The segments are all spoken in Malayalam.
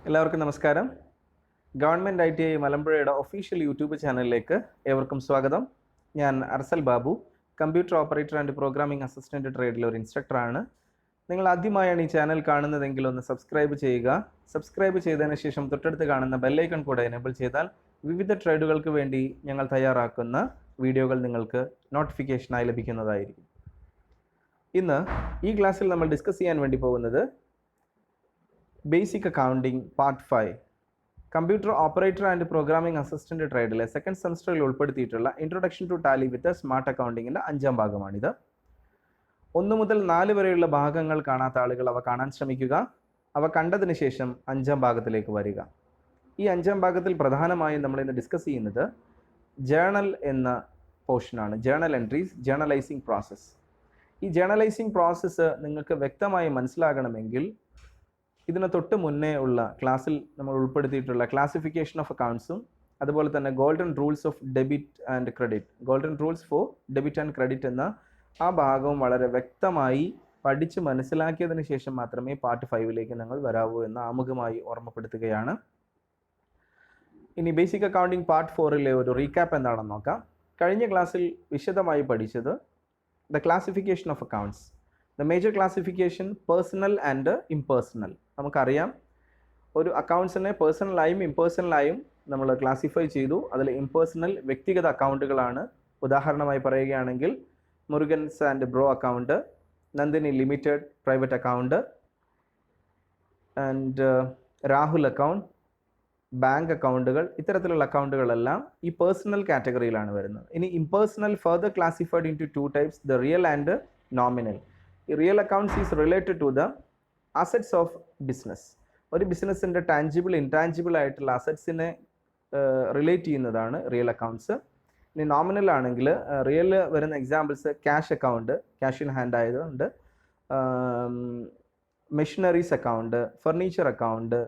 എല്ലാവർക്കും നമസ്കാരം. ഗവൺമെൻറ് ITI മലമ്പുഴയുടെ ഒഫീഷ്യൽ യൂട്യൂബ് ചാനലിലേക്ക് ഏവർക്കും സ്വാഗതം. ഞാൻ Arsal Babu, computer operator and programming assistant ട്രേഡിലെ ഒരു ഇൻസ്ട്രക്ടറാണ്. നിങ്ങൾ ആദ്യമായാണ് ഈ ചാനൽ കാണുന്നതെങ്കിൽ ഒന്ന് സബ്സ്ക്രൈബ് ചെയ്യുക. സബ്സ്ക്രൈബ് ചെയ്തതിന് ശേഷം തൊട്ടടുത്ത് കാണുന്ന ബെല്ലൈക്കൺ കൂടെ എനേബിൾ ചെയ്താൽ വിവിധ ട്രേഡുകൾക്ക് വേണ്ടി ഞങ്ങൾ തയ്യാറാക്കുന്ന വീഡിയോകൾ നിങ്ങൾക്ക് നോട്ടിഫിക്കേഷനായി ലഭിക്കുന്നതായിരിക്കും. ഇന്ന് ഈ ക്ലാസ്സിൽ നമ്മൾ ഡിസ്കസ് ചെയ്യാൻ വേണ്ടി പോകുന്നത് basic accounting part 5 computer operator and programming assistant ട്രേഡിലെ സെക്കൻഡ് സെമസ്റ്ററിൽ ഉൾപ്പെടുത്തിയിട്ടുള്ള introduction to Tally with smart അക്കൗണ്ടിങ്ങിൻ്റെ 5ാം ഭാഗമാണിത്. 1 മുതൽ 4 വരെയുള്ള ഭാഗങ്ങൾ കാണാത്ത ആളുകൾ അവ കാണാൻ ശ്രമിക്കുക. അവ കണ്ടതിന് ശേഷം 5ാം ഭാഗത്തിലേക്ക് വരിക. ഈ 5ാം ഭാഗത്തിൽ പ്രധാനമായും നമ്മൾ ഇന്ന് ഡിസ്കസ് ചെയ്യുന്നത് ജേണൽ എന്ന പോർഷനാണ്. Journal entries, journalising process. ഈ ജേണലൈസിങ് പ്രോസസ്സ് നിങ്ങൾക്ക് വ്യക്തമായി മനസ്സിലാകണമെങ്കിൽ ഇതിന് തൊട്ട് മുന്നേ ഉള്ള ക്ലാസ്സിൽ നമ്മൾ ഉൾപ്പെടുത്തിയിട്ടുള്ള ക്ലാസിഫിക്കേഷൻ ഓഫ് അക്കൗണ്ട്സും അതുപോലെ തന്നെ golden rules of debit and credit, golden rules for debit and credit എന്ന ആ ഭാഗവും വളരെ വ്യക്തമായി പഠിച്ച് മനസ്സിലാക്കിയതിന് ശേഷം മാത്രമേ പാർട്ട് 5ലേക്ക് ഞങ്ങൾ വരാവൂ എന്ന് ആമുഖമായി ഓർമ്മപ്പെടുത്തുകയാണ്. ഇനി ബേസിക് അക്കൗണ്ടിംഗ് പാർട്ട് 4ലെ ഒരു റീക്യാപ്പ് എന്താണെന്ന് നോക്കാം. കഴിഞ്ഞ ക്ലാസ്സിൽ വിശദമായി പഠിച്ചത് the classification of accounts, the major classification personal and impersonal. നമുക്കറിയാം, ഒരു അക്കൗണ്ട്സിനെ പേഴ്സണലായും ഇംപേഴ്സണലായും നമ്മൾ ക്ലാസിഫൈ ചെയ്തു. അതിൽ ഇംപേഴ്സണൽ വ്യക്തിഗത അക്കൗണ്ടുകളാണ്. ഉദാഹരണമായി പറയുകയാണെങ്കിൽ Murugan's and bro account, Nandini limited private account and Rahul account, bank അക്കൗണ്ടുകൾ, ഇത്തരത്തിലുള്ള അക്കൗണ്ടുകളെല്ലാം ഈ പേഴ്സണൽ കാറ്റഗറിയിലാണ് വരുന്നത്. ഇനി impersonal further classified into 2 types, the real and nominal. ഈ real accounts is related to the assets of business. ഒരു ബിസിനസ്സിൻ്റെ ടാഞ്ചിബിൾ ഇൻടാഞ്ചിബിൾ ആയിട്ടുള്ള അസറ്റ്സിനെ റിലേറ്റ് ചെയ്യുന്നതാണ് റിയൽ അക്കൗണ്ട്സ്. ഇനി നോമിനൽ ആണെങ്കിൽ റിയൽ വരുന്ന examples cash account, cash in hand ആയതുകൊണ്ട്, മെഷീനറീസ് അക്കൗണ്ട്, ഫർണിച്ചർ അക്കൗണ്ട്,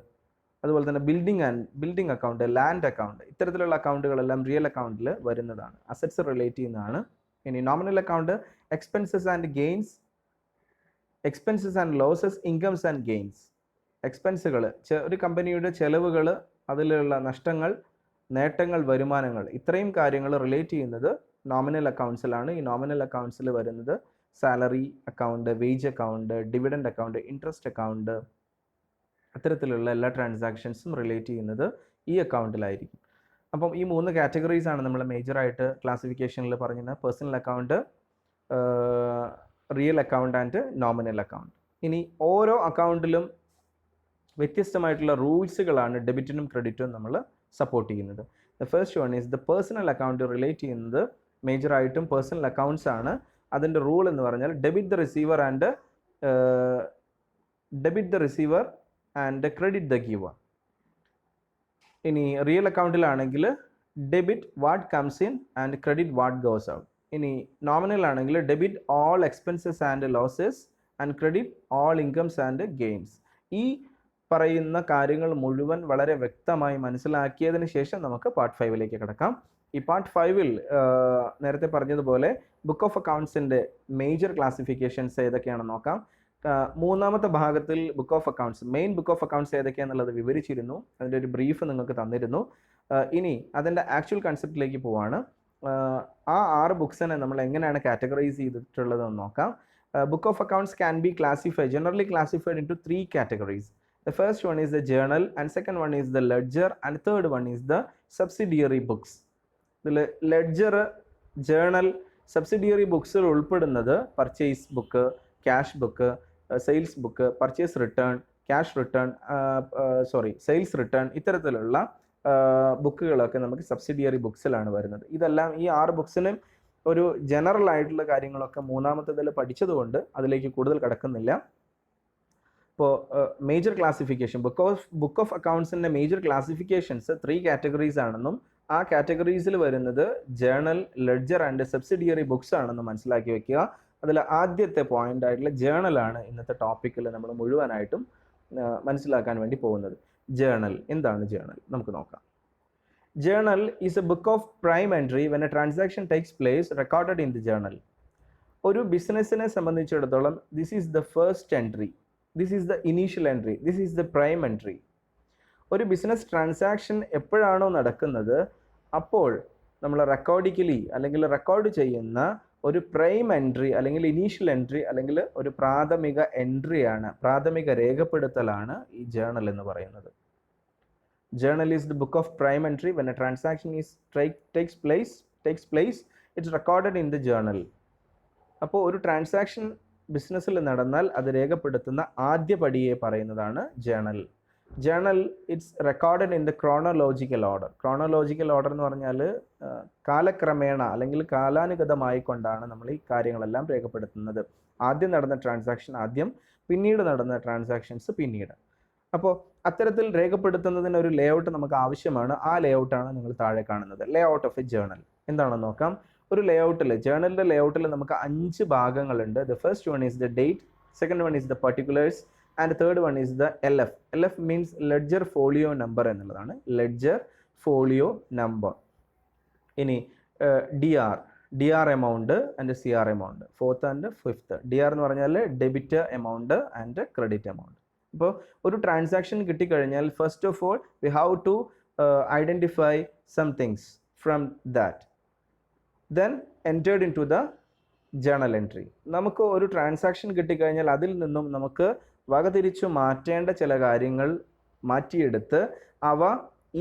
അതുപോലെ തന്നെ ബിൽഡിംഗ് അക്കൗണ്ട്, ലാൻഡ് അക്കൗണ്ട്, ഇത്തരത്തിലുള്ള അക്കൗണ്ടുകളെല്ലാം റിയൽ അക്കൗണ്ടിൽ വരുന്നതാണ്, അസറ്റ്സ് റിലേറ്റ് ചെയ്യുന്നതാണ്. ഇനി nominal account expenses and gains, expenses and losses, incomes and gains. എക്സ്പെൻസുകൾ, ഒരു കമ്പനിയുടെ ചെലവുകൾ, അതിലുള്ള നഷ്ടങ്ങൾ, നേട്ടങ്ങൾ, വരുമാനങ്ങൾ, ഇത്രയും കാര്യങ്ങൾ റിലേറ്റ് ചെയ്യുന്നത് നോമിനൽ അക്കൗണ്ട്സിലാണ്. ഈ നോമിനൽ അക്കൗണ്ട്സിൽ വരുന്നത് salary account, wage account, dividend account, interest account, അത്തരത്തിലുള്ള എല്ലാ ട്രാൻസാക്ഷൻസും റിലേറ്റ് ചെയ്യുന്നത് ഈ അക്കൗണ്ടിലായിരിക്കും. അപ്പം ഈ 3 കാറ്റഗറീസാണ് നമ്മൾ മേജറായിട്ട് ക്ലാസിഫിക്കേഷനിൽ പറഞ്ഞത്: personal account, real account and nominal account. ഇനി ഓരോ അക്കൗണ്ടിലും വ്യത്യസ്തമായിട്ടുള്ള റൂൾസുകളാണ് ഡെബിറ്റിനും ക്രെഡിറ്റും നമ്മൾ സപ്പോർട്ട് ചെയ്യുന്നത്. The first one is the personal account. Relate ചെയ്യുന്നത് മേജറായിട്ടും പേഴ്സണൽ അക്കൗണ്ട്സ് ആണ്. അതിൻ്റെ റൂൾ എന്ന് പറഞ്ഞാൽ debit the receiver and credit the giver. ഇനി റിയൽ അക്കൗണ്ടിലാണെങ്കിൽ debit what comes in and credit what goes out. ഇനി നോമിനൽ ആണെങ്കിൽ debit all expenses and losses and credit all incomes and gains. ഈ പറയുന്ന കാര്യങ്ങൾ മുഴുവൻ വളരെ വ്യക്തമായി മനസ്സിലാക്കിയതിന് ശേഷം നമുക്ക് പാർട്ട് 5ലേക്ക് കിടക്കാം. ഈ പാർട്ട് 5ൽ നേരത്തെ പറഞ്ഞതുപോലെ ബുക്ക് ഓഫ് അക്കൗണ്ട്സിൻ്റെ മേജർ ക്ലാസിഫിക്കേഷൻസ് ഏതൊക്കെയാണെന്ന് നോക്കാം. 3ാമത്തെ ഭാഗത്തിൽ book of accounts, main book of accounts ഏതൊക്കെയാണെന്നുള്ളത് വിവരിച്ചിരുന്നു. അതിൻ്റെ ഒരു ബ്രീഫ് നിങ്ങൾക്ക് തന്നിരുന്നു. ഇനി അതിൻ്റെ ആക്ച്വൽ കൺസെപ്റ്റിലേക്ക് പോവാണ്. ആ 6 ബുക്സിനെ നമ്മൾ എങ്ങനെയാണ് കാറ്റഗറൈസ് ചെയ്തിട്ടുള്ളതെന്ന് നോക്കാം. Book of accounts can be generally classified into 3 categories. The first one is the journal, and second one is the ledger, and third one is the subsidiary books. ഇതിൽ ലെഡ്ജർ, ജേണൽ, സബ്സിഡിയറി ബുക്സിൽ ഉൾപ്പെടുന്നത് purchase book, cash book, sales book, purchase return, cash return, sales return, ഇത്തരത്തിലുള്ള ബുക്കുകളൊക്കെ നമുക്ക് സബ്സിഡിയറി ബുക്സിലാണ് വരുന്നത്. ഇതെല്ലാം ഈ 6 ബുക്സിനും ഒരു ജനറൽ ആയിട്ടുള്ള കാര്യങ്ങളൊക്കെ 3ാമത്തേതിൽ പഠിച്ചതുകൊണ്ട് അതിലേക്ക് കൂടുതൽ കടക്കുന്നില്ല. ഇപ്പോൾ മേജർ ക്ലാസിഫിക്കേഷൻ, ബുക്ക് ഓഫ് അക്കൗണ്ട്സിൻ്റെ മേജർ ക്ലാസിഫിക്കേഷൻസ് 3 കാറ്റഗറീസ് ആണെന്നും ആ കാറ്റഗറീസിൽ വരുന്നത് journal, ledger and subsidiary books ആണെന്നും മനസ്സിലാക്കി വെക്കുക. അതിൽ ആദ്യത്തെ പോയിന്റ് ആയിട്ടുള്ള ജേണലാണ് ഇന്നത്തെ ടോപ്പിക്കിൽ നമ്മൾ മുഴുവനായിട്ടും മനസ്സിലാക്കാൻ വേണ്ടി പോകുന്നത്. ജേണൽ എന്താണ്? ജേണൽ നമുക്ക് നോക്കാം. Journal is A book of prime entry when A transaction takes place recorded in the journal. ഒരു ബിസിനസ്സിനെ സംബന്ധിച്ചിടത്തോളം this is the first entry, this is the initial entry, this is the prime entry. ഒരു ബിസിനസ് ട്രാൻസാക്ഷൻ എപ്പോഴാണോ നടക്കുന്നത് അപ്പോൾ നമ്മൾ റെക്കോർഡിക്കലി അല്ലെങ്കിൽ റെക്കോർഡ് ചെയ്യുന്ന ഒരു പ്രൈം എൻട്രി അല്ലെങ്കിൽ ഇനീഷ്യൽ എൻട്രി അല്ലെങ്കിൽ ഒരു പ്രാഥമിക എൻട്രിയാണ്, പ്രാഥമിക രേഖപ്പെടുത്തലാണ് ഈ ജേണൽ എന്ന് പറയുന്നത്. Journal is the book of prime entry. When a transaction takes place, it's recorded in the journal. അപ്പോൾ ഒരു ട്രാൻസാക്ഷൻ ബിസിനസ്സിൽ നടന്നാൽ അത് രേഖപ്പെടുത്തുന്ന ആദ്യ പടിയെ പറയുന്നതാണ് journal. Journal it's recorded in the chronological order. Chronological order എന്ന് പറഞ്ഞാൽ കാലക്രമേണ അല്ലെങ്കിൽ കാലാനുഗതമായി കൊണ്ടാണ് നമ്മൾ ഈ കാര്യങ്ങളെല്ലാം രേഖപ്പെടുത്തുന്നത്. ആദ്യം നടന്ന ട്രാൻസാക്ഷൻ ആദ്യം, പിന്നീട് നടന്ന ട്രാൻസാക്ഷൻസ് പിന്നീട്. അപ്പോൾ അത്തരത്തിൽ രേഖപ്പെടുത്തുന്നതിന് ഒരു ലേഔട്ട് നമുക്ക് ആവശ്യമാണ്. ആ ലേഔട്ടാണ് നിങ്ങൾ താഴെ കാണുന്നത്. ലേഔട്ട് ഓഫ് എ ജേണൽ എന്താണെന്ന് നോക്കാം. ഒരു ലേഔട്ടിൽ, ജേണലിൻ്റെ ലേഔട്ടിൽ നമുക്ക് 5 ഭാഗങ്ങളുണ്ട്. The first one is the date, second one is the particulars and third one is the LF. LF means ledger folio number എന്നുള്ളതാണ്. Ledger folio number. ഇനി DR amount and CR amount, fourth and fifth. DR എന്ന് പറഞ്ഞാൽ debit amount and credit amount. ഇപ്പോൾ ഒരു ട്രാൻസാക്ഷൻ കിട്ടിക്കഴിഞ്ഞാൽ first of all we have to identify some things from that, then entered in to the journal entry. നമുക്ക് ഒരു ട്രാൻസാക്ഷൻ കിട്ടിക്കഴിഞ്ഞാൽ അതിൽ നിന്നും നമുക്ക് വകതിരിച്ചു മാറ്റേണ്ട ചില കാര്യങ്ങൾ മാറ്റിയെടുത്ത് അവ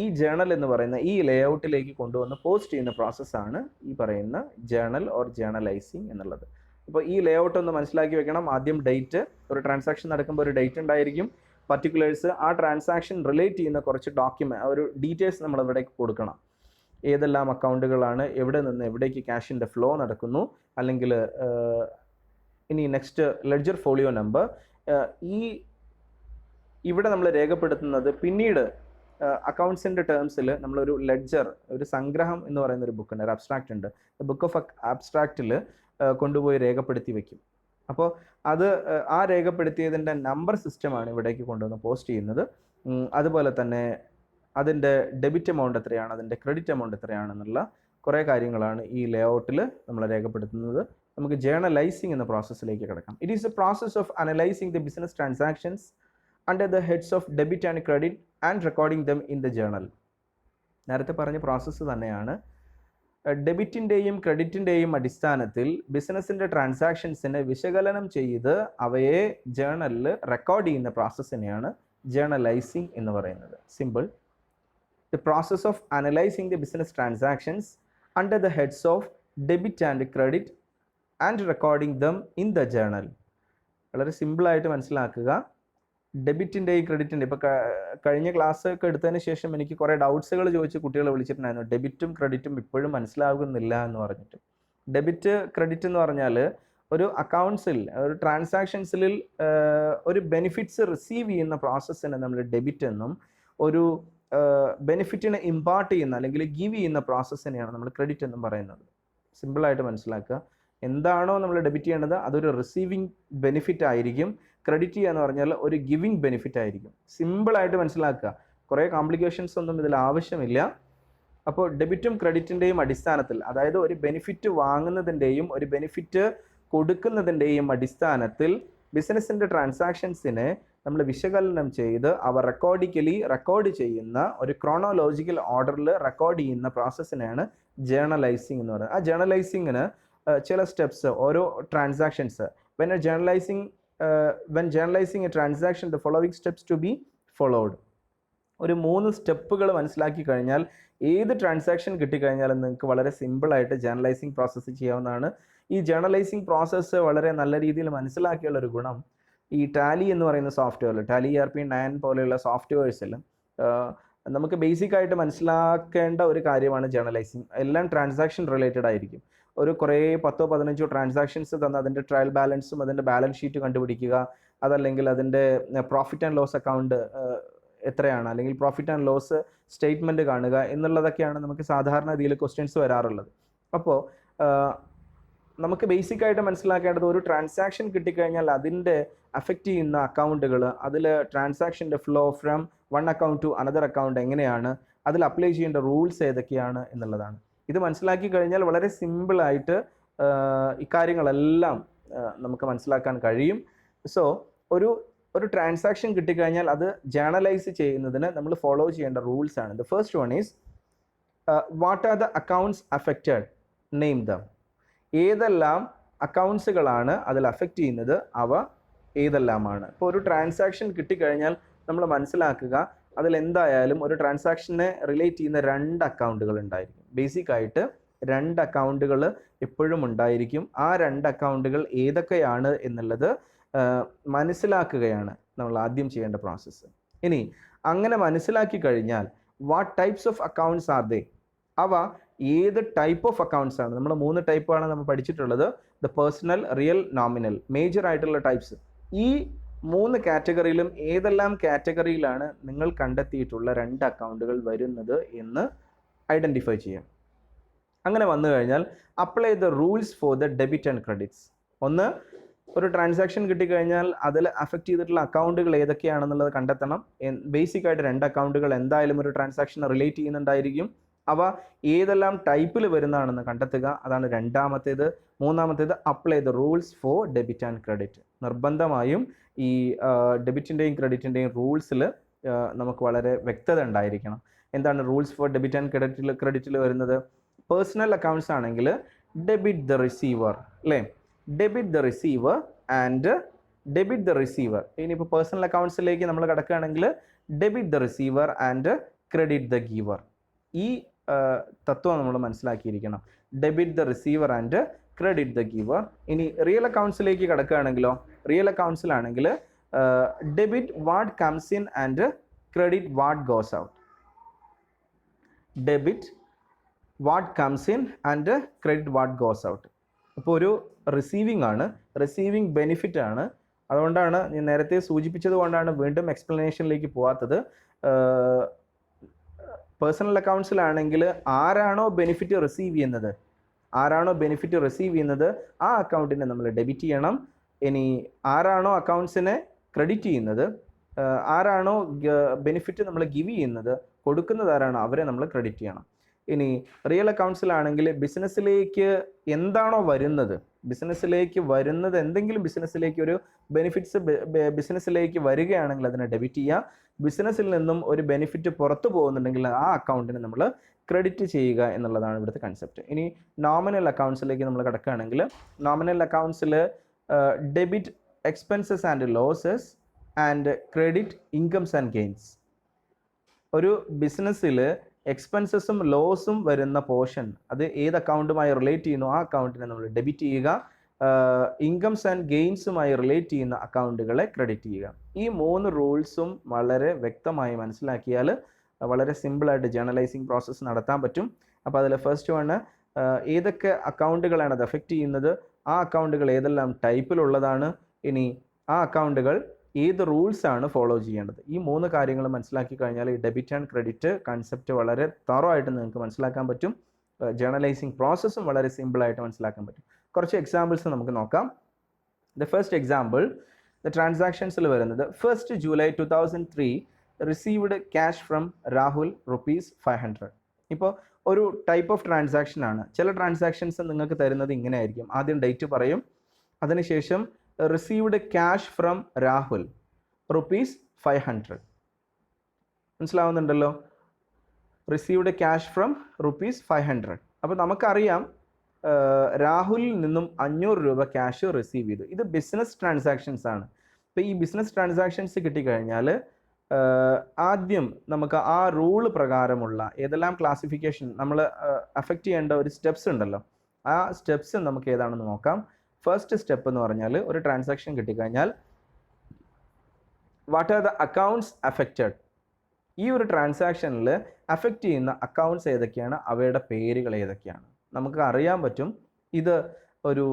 ഈ ജേണൽ എന്ന് പറയുന്ന ഈ ലേഔട്ടിലേക്ക് കൊണ്ടുവന്ന് പോസ്റ്റ് ചെയ്യുന്ന പ്രോസസ്സാണ് ഈ പറയുന്ന ജേണൽ ഓർ ജേണലൈസിങ് എന്നുള്ളത്. അപ്പോൾ ഈ ലേഔട്ട് ഒന്ന് മനസ്സിലാക്കി വെക്കണം. ആദ്യം ഡേറ്റ്, ഒരു ട്രാൻസാക്ഷൻ നടക്കുമ്പോൾ ഒരു ഡേറ്റ് ഉണ്ടായിരിക്കും. പർട്ടിക്കുലേഴ്സ്, ആ ട്രാൻസാക്ഷൻ റിലേറ്റ് ചെയ്യുന്ന കുറച്ച് ഒരു ഡീറ്റെയിൽസ് നമ്മൾ ഇവിടേക്ക് കൊടുക്കണം. ഏതെല്ലാം അക്കൗണ്ടുകളാണ്, എവിടെ നിന്ന് എവിടേക്ക് ക്യാഷിൻ്റെ ഫ്ലോ നടക്കുന്നു, അല്ലെങ്കിൽ ഇനി നെക്സ്റ്റ് ലെഡ്ജർ ഫോളിയോ നമ്പർ. ഇവിടെ നമ്മൾ രേഖപ്പെടുത്തുന്നത് പിന്നീട് അക്കൗണ്ട്സിൻ്റെ ടേംസിൽ നമ്മളൊരു ലെഡ്ജർ, ഒരു സംഗ്രഹം എന്ന് പറയുന്ന ഒരു ബുക്കുണ്ട്, ഒരു അബ്സ്ട്രാക്റ്റ് ഉണ്ട്. ബുക്ക് ഓഫ് അബ്സ്ട്രാക്റ്റിൽ കൊണ്ടുപോയി രേഖപ്പെടുത്തി വെക്കും. അപ്പോൾ അത് ആ രേഖപ്പെടുത്തിയതിൻ്റെ നമ്പർ സിസ്റ്റമാണ് ഇവിടേക്ക് കൊണ്ടുവന്ന് പോസ്റ്റ് ചെയ്യുന്നത്. അതുപോലെ തന്നെ അതിൻ്റെ ഡെബിറ്റ് എമൗണ്ട് എത്രയാണ്, അതിൻ്റെ ക്രെഡിറ്റ് എമൗണ്ട് എത്രയാണെന്നുള്ള കുറേ കാര്യങ്ങളാണ് ഈ ലേഔട്ടിൽ നമ്മൾ രേഖപ്പെടുത്തുന്നത്. നമുക്ക് ജേണലൈസിങ് എന്ന പ്രോസസ്സിലേക്ക് കിടക്കാം. It is a process of analysing the business transactions under the heads of debit and credit and recording them in the journal. നേരത്തെ പറഞ്ഞ പ്രോസസ്സ് തന്നെയാണ്. ഡെബിറ്റിൻ്റെയും ക്രെഡിറ്റിൻ്റെയും അടിസ്ഥാനത്തിൽ ബിസിനസ്സിൻ്റെ ട്രാൻസാക്ഷൻസിനെ വിശകലനം ചെയ്ത് അവയെ ജേണലിൽ റെക്കോർഡ് ചെയ്യുന്ന പ്രോസസ്സിനെയാണ് ജേണലൈസിങ് എന്ന് പറയുന്നത്. Simple. The process of analysing the business transactions under the heads of debit and credit and recording them in the journal. വളരെ സിമ്പിളായിട്ട് മനസ്സിലാക്കുക. ഡെബിറ്റിൻ്റെയും ക്രെഡിറ്റിൻ്റെ, ഇപ്പോൾ കഴിഞ്ഞ ക്ലാസ് ഒക്കെ എടുത്തതിന് ശേഷം എനിക്ക് കുറേ ഡൗട്ട്സുകൾ ചോദിച്ച് കുട്ടികളെ വിളിച്ചിട്ടുണ്ടായിരുന്നു. ഡെബിറ്റും ക്രെഡിറ്റും ഇപ്പോഴും മനസ്സിലാകുന്നില്ല എന്ന് പറഞ്ഞിട്ട്. ഡെബിറ്റ് ക്രെഡിറ്റ് എന്ന് പറഞ്ഞാൽ ഒരു അക്കൗണ്ട്സിൽ, ഒരു ട്രാൻസാക്ഷൻസിൽ ഒരു ബെനിഫിറ്റ്സ് റിസീവ് ചെയ്യുന്ന പ്രോസസ്സിനെ നമ്മൾ ഡെബിറ്റ് എന്നും, ഒരു ബെനിഫിറ്റിനെ ഇമ്പാർട്ട് ചെയ്യുന്ന അല്ലെങ്കിൽ ഗിവ് ചെയ്യുന്ന പ്രോസസ്സിനെയാണ് നമ്മൾ ക്രെഡിറ്റ് എന്നും പറയുന്നത്. സിമ്പിളായിട്ട് മനസ്സിലാക്കുക. എന്താണോ നമ്മൾ ഡെബിറ്റ് ചെയ്യേണ്ടത് അതൊരു റിസീവിങ് ബെനിഫിറ്റ് ആയിരിക്കും. ക്രെഡിറ്റ് ചെയ്യുക എന്ന് പറഞ്ഞാൽ ഒരു ഗിവിങ് ബെനിഫിറ്റ് ആയിരിക്കും. സിമ്പിളായിട്ട് മനസ്സിലാക്കുക. കുറേ കോംപ്ലിക്കേഷൻസ് ഒന്നും ഇതിൽ ആവശ്യമില്ല. അപ്പോൾ ഡെബിറ്റും ക്രെഡിറ്റിൻ്റെയും അടിസ്ഥാനത്തിൽ, അതായത് ഒരു ബെനിഫിറ്റ് വാങ്ങുന്നതിൻ്റെയും ഒരു ബെനിഫിറ്റ് കൊടുക്കുന്നതിൻ്റെയും അടിസ്ഥാനത്തിൽ ബിസിനസ്സിൻ്റെ ട്രാൻസാക്ഷൻസിനെ നമ്മൾ വിശകലനം ചെയ്ത് അവ റെക്കോർഡ് ചെയ്യുന്ന ഒരു ക്രോണോളജിക്കൽ ഓർഡറിൽ റെക്കോർഡ് ചെയ്യുന്ന പ്രോസസ്സിനെയാണ് ജേണലൈസിങ് എന്ന് പറയുന്നത്. ആ ജേണലൈസിങ്ങിന് ചില സ്റ്റെപ്സ്, ഓരോ transactions, when journalizing a transaction the following steps to be followed. ഒരു 3 സ്റ്റെപ്പുകൾ മനസ്സിലാക്കി കഴിഞ്ഞാൽ ഏത് ട്രാൻസാക്ഷൻ കിട്ടിക്കഴിഞ്ഞാലും നിങ്ങൾക്ക് വളരെ സിമ്പിളായിട്ട് ജേണലൈസിങ് പ്രോസസ്സ് ചെയ്യാവുന്നതാണ്. ഈ ജേണലൈസിങ് പ്രോസസ്സ് വളരെ നല്ല രീതിയിൽ മനസ്സിലാക്കിയുള്ള ഒരു ഗുണം, ഈ ടാലി എന്ന് പറയുന്ന സോഫ്റ്റ്വെയറിൽ, ടാലി ERP9 പോലെയുള്ള സോഫ്റ്റ്വെയർസിൽ നമുക്ക് ബേസിക് ആയിട്ട് മനസ്സിലാക്കേണ്ട ഒരു കാര്യമാണ് ജേണലൈസിങ്. എല്ലാം ട്രാൻസാക്ഷൻ റിലേറ്റഡ് ആയിരിക്കും. ഒരു കുറേ 10-15 ട്രാൻസാക്ഷൻസ് തന്ന അതിൻ്റെ ട്രയൽ ബാലൻസും അതിൻ്റെ ബാലൻസ് ഷീറ്റ് കണ്ടുപിടിക്കുക, അതല്ലെങ്കിൽ അതിൻ്റെ പ്രോഫിറ്റ് ആൻഡ് ലോസ് അക്കൗണ്ട് എത്രയാണ്, അല്ലെങ്കിൽ പ്രോഫിറ്റ് ആൻഡ് ലോസ് സ്റ്റേറ്റ്മെൻറ്റ് കാണുക എന്നുള്ളതൊക്കെയാണ് നമുക്ക് സാധാരണ രീതിയിൽ ക്വസ്റ്റ്യൻസ് വരാറുള്ളത്. അപ്പോൾ നമുക്ക് ബേസിക്കായിട്ട് മനസ്സിലാക്കേണ്ടത്, ഒരു ട്രാൻസാക്ഷൻ കിട്ടിക്കഴിഞ്ഞാൽ അതിൻ്റെ അഫക്റ്റ് ചെയ്യുന്ന അക്കൗണ്ടുകൾ, അതിൽ ട്രാൻസാക്ഷൻ്റെ flow from one account to another account എങ്ങനെയാണ്, അതിൽ അപ്ലൈ ചെയ്യേണ്ട റൂൾസ് ഏതൊക്കെയാണ് എന്നുള്ളതാണ്. ഇത് മനസ്സിലാക്കി കഴിഞ്ഞാൽ വളരെ സിമ്പിളായിട്ട് ഇക്കാര്യങ്ങളെല്ലാം നമുക്ക് മനസ്സിലാക്കാൻ കഴിയും. സോ ഒരു ഒരു ട്രാൻസാക്ഷൻ കിട്ടിക്കഴിഞ്ഞാൽ അത് ജേർണലൈസ് ചെയ്യുന്നതിന് നമ്മൾ ഫോളോ ചെയ്യേണ്ട റൂൾസ് ആണ്. The first one is what are the accounts affected, name dum. ഏതെല്ലാം അക്കൗണ്ട്സുകളാണ് അതിൽ അഫക്റ്റ് ചെയ്യുന്നത്, അവ ഏതെല്ലാമാണ്. ഇപ്പോൾ ഒരു ട്രാൻസാക്ഷൻ കിട്ടിക്കഴിഞ്ഞാൽ നമ്മൾ മനസ്സിലാക്കുക അതിലെന്തായാലും ഒരു ട്രാൻസാക്ഷനെ റിലേറ്റ് ചെയ്യുന്ന 2 അക്കൗണ്ടുകൾ ഉണ്ടായിരിക്കും. ബേസിക് ആയിട്ട് 2 അക്കൗണ്ടുകൾ എപ്പോഴും ഉണ്ടായിരിക്കും. ആ 2 അക്കൗണ്ടുകൾ ഏതൊക്കെയാണ് എന്നുള്ളത് മനസ്സിലാക്കുകയാണ് നമ്മൾ ആദ്യം ചെയ്യേണ്ട പ്രോസസ്സ്. ഇനി അങ്ങനെ മനസ്സിലാക്കി കഴിഞ്ഞാൽ what types of accounts are they, അവ ഏത് ടൈപ്പ് ഓഫ് അക്കൗണ്ട്സ് ആണ്. നമ്മൾ 3 ടൈപ്പാണ് നമ്മൾ പഠിച്ചിട്ടുള്ളത്. The personal, real, nominal, major ആയിട്ടുള്ള ടൈപ്സ്. ഈ 3 കാറ്റഗറിയിലും ഏതെല്ലാം കാറ്റഗറിയിലാണ് നിങ്ങൾ കണ്ടെത്തിയിട്ടുള്ള 2 അക്കൗണ്ടുകൾ വരുന്നത് എന്ന് ഐഡൻറ്റിഫൈ ചെയ്യാം. അങ്ങനെ വന്നു കഴിഞ്ഞാൽ apply the rules for the debit and credits. ഒന്ന്, ഒരു ട്രാൻസാക്ഷൻ കിട്ടിക്കഴിഞ്ഞാൽ അതിൽ അഫക്റ്റ് ചെയ്തിട്ടുള്ള അക്കൗണ്ടുകൾ ഏതൊക്കെയാണെന്നുള്ളത് കണ്ടെത്തണം. ബേസിക് ആയിട്ട് 2 അക്കൗണ്ടുകൾ എന്തായാലും ഒരു ട്രാൻസാക്ഷനെ റിലേറ്റ് ചെയ്യുന്നുണ്ടായിരിക്കും. അവ ഏതെല്ലാം ടൈപ്പിൽ വരുന്നതാണെന്ന് കണ്ടെത്തുക, അതാണ് രണ്ടാമത്തേത്. മൂന്നാമത്തേത് apply the rules for debit and credit. നിർബന്ധമായും ഈ ഡെബിറ്റിൻ്റെയും ക്രെഡിറ്റിൻ്റെയും റൂൾസിൽ നമുക്ക് വളരെ വ്യക്തത ഉണ്ടായിരിക്കണം. എന്താണ് റൂൾസ് ഫോർ ഡെബിറ്റ് ആൻഡ് ക്രെഡിറ്റിൽ വരുന്നത്? പേഴ്സണൽ അക്കൗണ്ട്സ് ആണെങ്കിൽ ഡെബിറ്റ് ദ റിസീവർ, അല്ലേ? Debit the receiver and debit the receiver. ഇനിയിപ്പോൾ പേഴ്സണൽ അക്കൗണ്ട്സിലേക്ക് നമ്മൾ കിടക്കുകയാണെങ്കിൽ debit the receiver and credit the giver. ഈ തത്വം നമ്മൾ മനസ്സിലാക്കിയിരിക്കണം. Debit the receiver and credit the giver. ഇനി റിയൽ അക്കൗണ്ട്സിലേക്ക് കിടക്കുകയാണെങ്കിലോ, റിയൽ അക്കൗണ്ട്സിലാണെങ്കിൽ debit what comes in and credit what goes out. Debit what comes in and credit what goes out. ഇപ്പോൾ ഒരു റിസീവിംഗ് ആണ്, റിസീവിംഗ് ബെനിഫിറ്റ് ആണ്. അതുകൊണ്ടാണ് ഞാൻ നേരത്തെ സൂചിപ്പിച്ചത് കൊണ്ടാണ് വീണ്ടും എക്സ്പ്ലനേഷനിലേക്ക് പോകാത്തത്. പേഴ്സണൽ അക്കൗണ്ട്സിലാണെങ്കിൽ ആരാണോ ബെനിഫിറ്റ് റിസീവ് ചെയ്യുന്നത് ആ അക്കൗണ്ടിനെ നമ്മൾ ഡെബിറ്റ് ചെയ്യണം. ഇനി ആരാണോ അക്കൗണ്ട്സിനെ ക്രെഡിറ്റ് ചെയ്യുന്നത്, ആരാണോ ബെനിഫിറ്റ് നമ്മൾ ഗിവ് ചെയ്യുന്നത്, കൊടുക്കുന്നത് ആരാണോ അവരെ നമ്മൾ ക്രെഡിറ്റ് ചെയ്യണം. ഇനി റിയൽ അക്കൗണ്ട്സിലാണെങ്കിൽ ബിസിനസ്സിലേക്ക് എന്താണോ വരുന്നത്, എന്തെങ്കിലും ബിസിനസ്സിലേക്ക് ഒരു ബെനിഫിറ്റ്സ് ബിസിനസ്സിലേക്ക് വരികയാണെങ്കിൽ അതിനെ ഡെബിറ്റ് ചെയ്യുക. ബിസിനസ്സിൽ നിന്നും ഒരു ബെനിഫിറ്റ് പുറത്തു പോകുന്നുണ്ടെങ്കിൽ ആ അക്കൗണ്ടിന് നമ്മൾ ക്രെഡിറ്റ് ചെയ്യുക എന്നുള്ളതാണ് ഇവിടുത്തെ കൺസെപ്റ്റ്. ഇനി നോമിനൽ അക്കൗണ്ട്സിലേക്ക് നമ്മൾ കിടക്കുകയാണെങ്കിൽ നോമിനൽ അക്കൗണ്ട്സിൽ debit expenses and losses and credit incomes and gains. ഒരു ബിസിനസ്സിൽ എക്സ്പെൻസസും ലോസും വരുന്ന പോർഷൻ അത് ഏത് അക്കൗണ്ടുമായി റിലേറ്റ് ചെയ്യുന്നു ആ അക്കൗണ്ടിനെ നമ്മൾ ഡെബിറ്റ് ചെയ്യുക. ഇൻകംസ് ആൻഡ് ഗെയിൻസുമായി റിലേറ്റ് ചെയ്യുന്ന അക്കൗണ്ടുകളെ ക്രെഡിറ്റ് ചെയ്യുക. ഈ 3 റൂൾസും വളരെ വ്യക്തമായി മനസ്സിലാക്കിയാൽ വളരെ സിമ്പിളായിട്ട് ജേർണലൈസിങ് പ്രോസസ്സ് നടത്താൻ പറ്റും. അപ്പോൾ അതിൽ ഫസ്റ്റ് വണ് ഏതൊക്കെ അക്കൗണ്ടുകളാണ് അത് എഫക്റ്റ് ചെയ്യുന്നത്, ആ അക്കൗണ്ടുകൾ ഏതെല്ലാം ടൈപ്പിലുള്ളതാണ്, ഇനി ആ അക്കൗണ്ടുകൾ ഏത് റൂൾസാണ് ഫോളോ ചെയ്യേണ്ടത്. ഈ 3 കാര്യങ്ങൾ മനസ്സിലാക്കി കഴിഞ്ഞാൽ ഈ ഡെബിറ്റ് ആൻഡ് ക്രെഡിറ്റ് കൺസെപ്റ്റ് വളരെ തറോ ആയിട്ട് നിങ്ങൾക്ക് മനസ്സിലാക്കാൻ പറ്റും. ജേർണലൈസിങ് പ്രോസസ്സും വളരെ സിമ്പിളായിട്ട് മനസ്സിലാക്കാൻ പറ്റും. കുറച്ച് എക്സാമ്പിൾസ് നമുക്ക് നോക്കാം. ദ ഫസ്റ്റ് എക്സാമ്പിൾ, ദ ട്രാൻസാക്ഷൻസിൽ വരുന്നത് 1st July 2003 received cash from Rahul ₹500. ഇപ്പോൾ ഒരു ടൈപ്പ് ഓഫ് ട്രാൻസാക്ഷൻ ആണ്. ചില ട്രാൻസാക്ഷൻസ് നിങ്ങൾക്ക് തരുന്നത് ഇങ്ങനെ ആയിരിക്കും. ആദ്യം ഡേറ്റ് പറയും, അതിനുശേഷം റിസീവ്ഡ് ക്യാഷ് ഫ്രം രാഹുൽ ₹500. മനസ്സിലാവുന്നുണ്ടല്ലോ? Received cash from ₹500. അപ്പോൾ നമുക്കറിയാം രാഹുലിൽ നിന്നും 500 രൂപ ക്യാഷ് റിസീവ് ചെയ്തു. ഇത് ബിസിനസ് ട്രാൻസാക്ഷൻസ് ആണ്. ഇപ്പോൾ ഈ ബിസിനസ് ട്രാൻസാക്ഷൻസ് കിട്ടിക്കഴിഞ്ഞാൽ ആദ്യം നമുക്ക് ആ റൂള് പ്രകാരമുള്ള ഏതെല്ലാം ക്ലാസിഫിക്കേഷൻ നമ്മൾ അഫക്റ്റ് ചെയ്യേണ്ട ഒരു സ്റ്റെപ്സ് ഉണ്ടല്ലോ, ആ സ്റ്റെപ്സ് നമുക്ക് ഏതാണെന്ന് നോക്കാം. ഫസ്റ്റ് സ്റ്റെപ്പ് എന്ന് പറഞ്ഞാൽ ഒരു ട്രാൻസാക്ഷൻ കിട്ടിക്കഴിഞ്ഞാൽ what are the accounts affected. ഈ ഒരു ട്രാൻസാക്ഷനിൽ അഫക്റ്റ് ചെയ്യുന്ന അക്കൗണ്ട്സ് ഏതൊക്കെയാണ്, അവയുടെ പേരുകൾ ഏതൊക്കെയാണ് നമുക്ക് അറിയാൻ പറ്റും. ഇത് ഒരു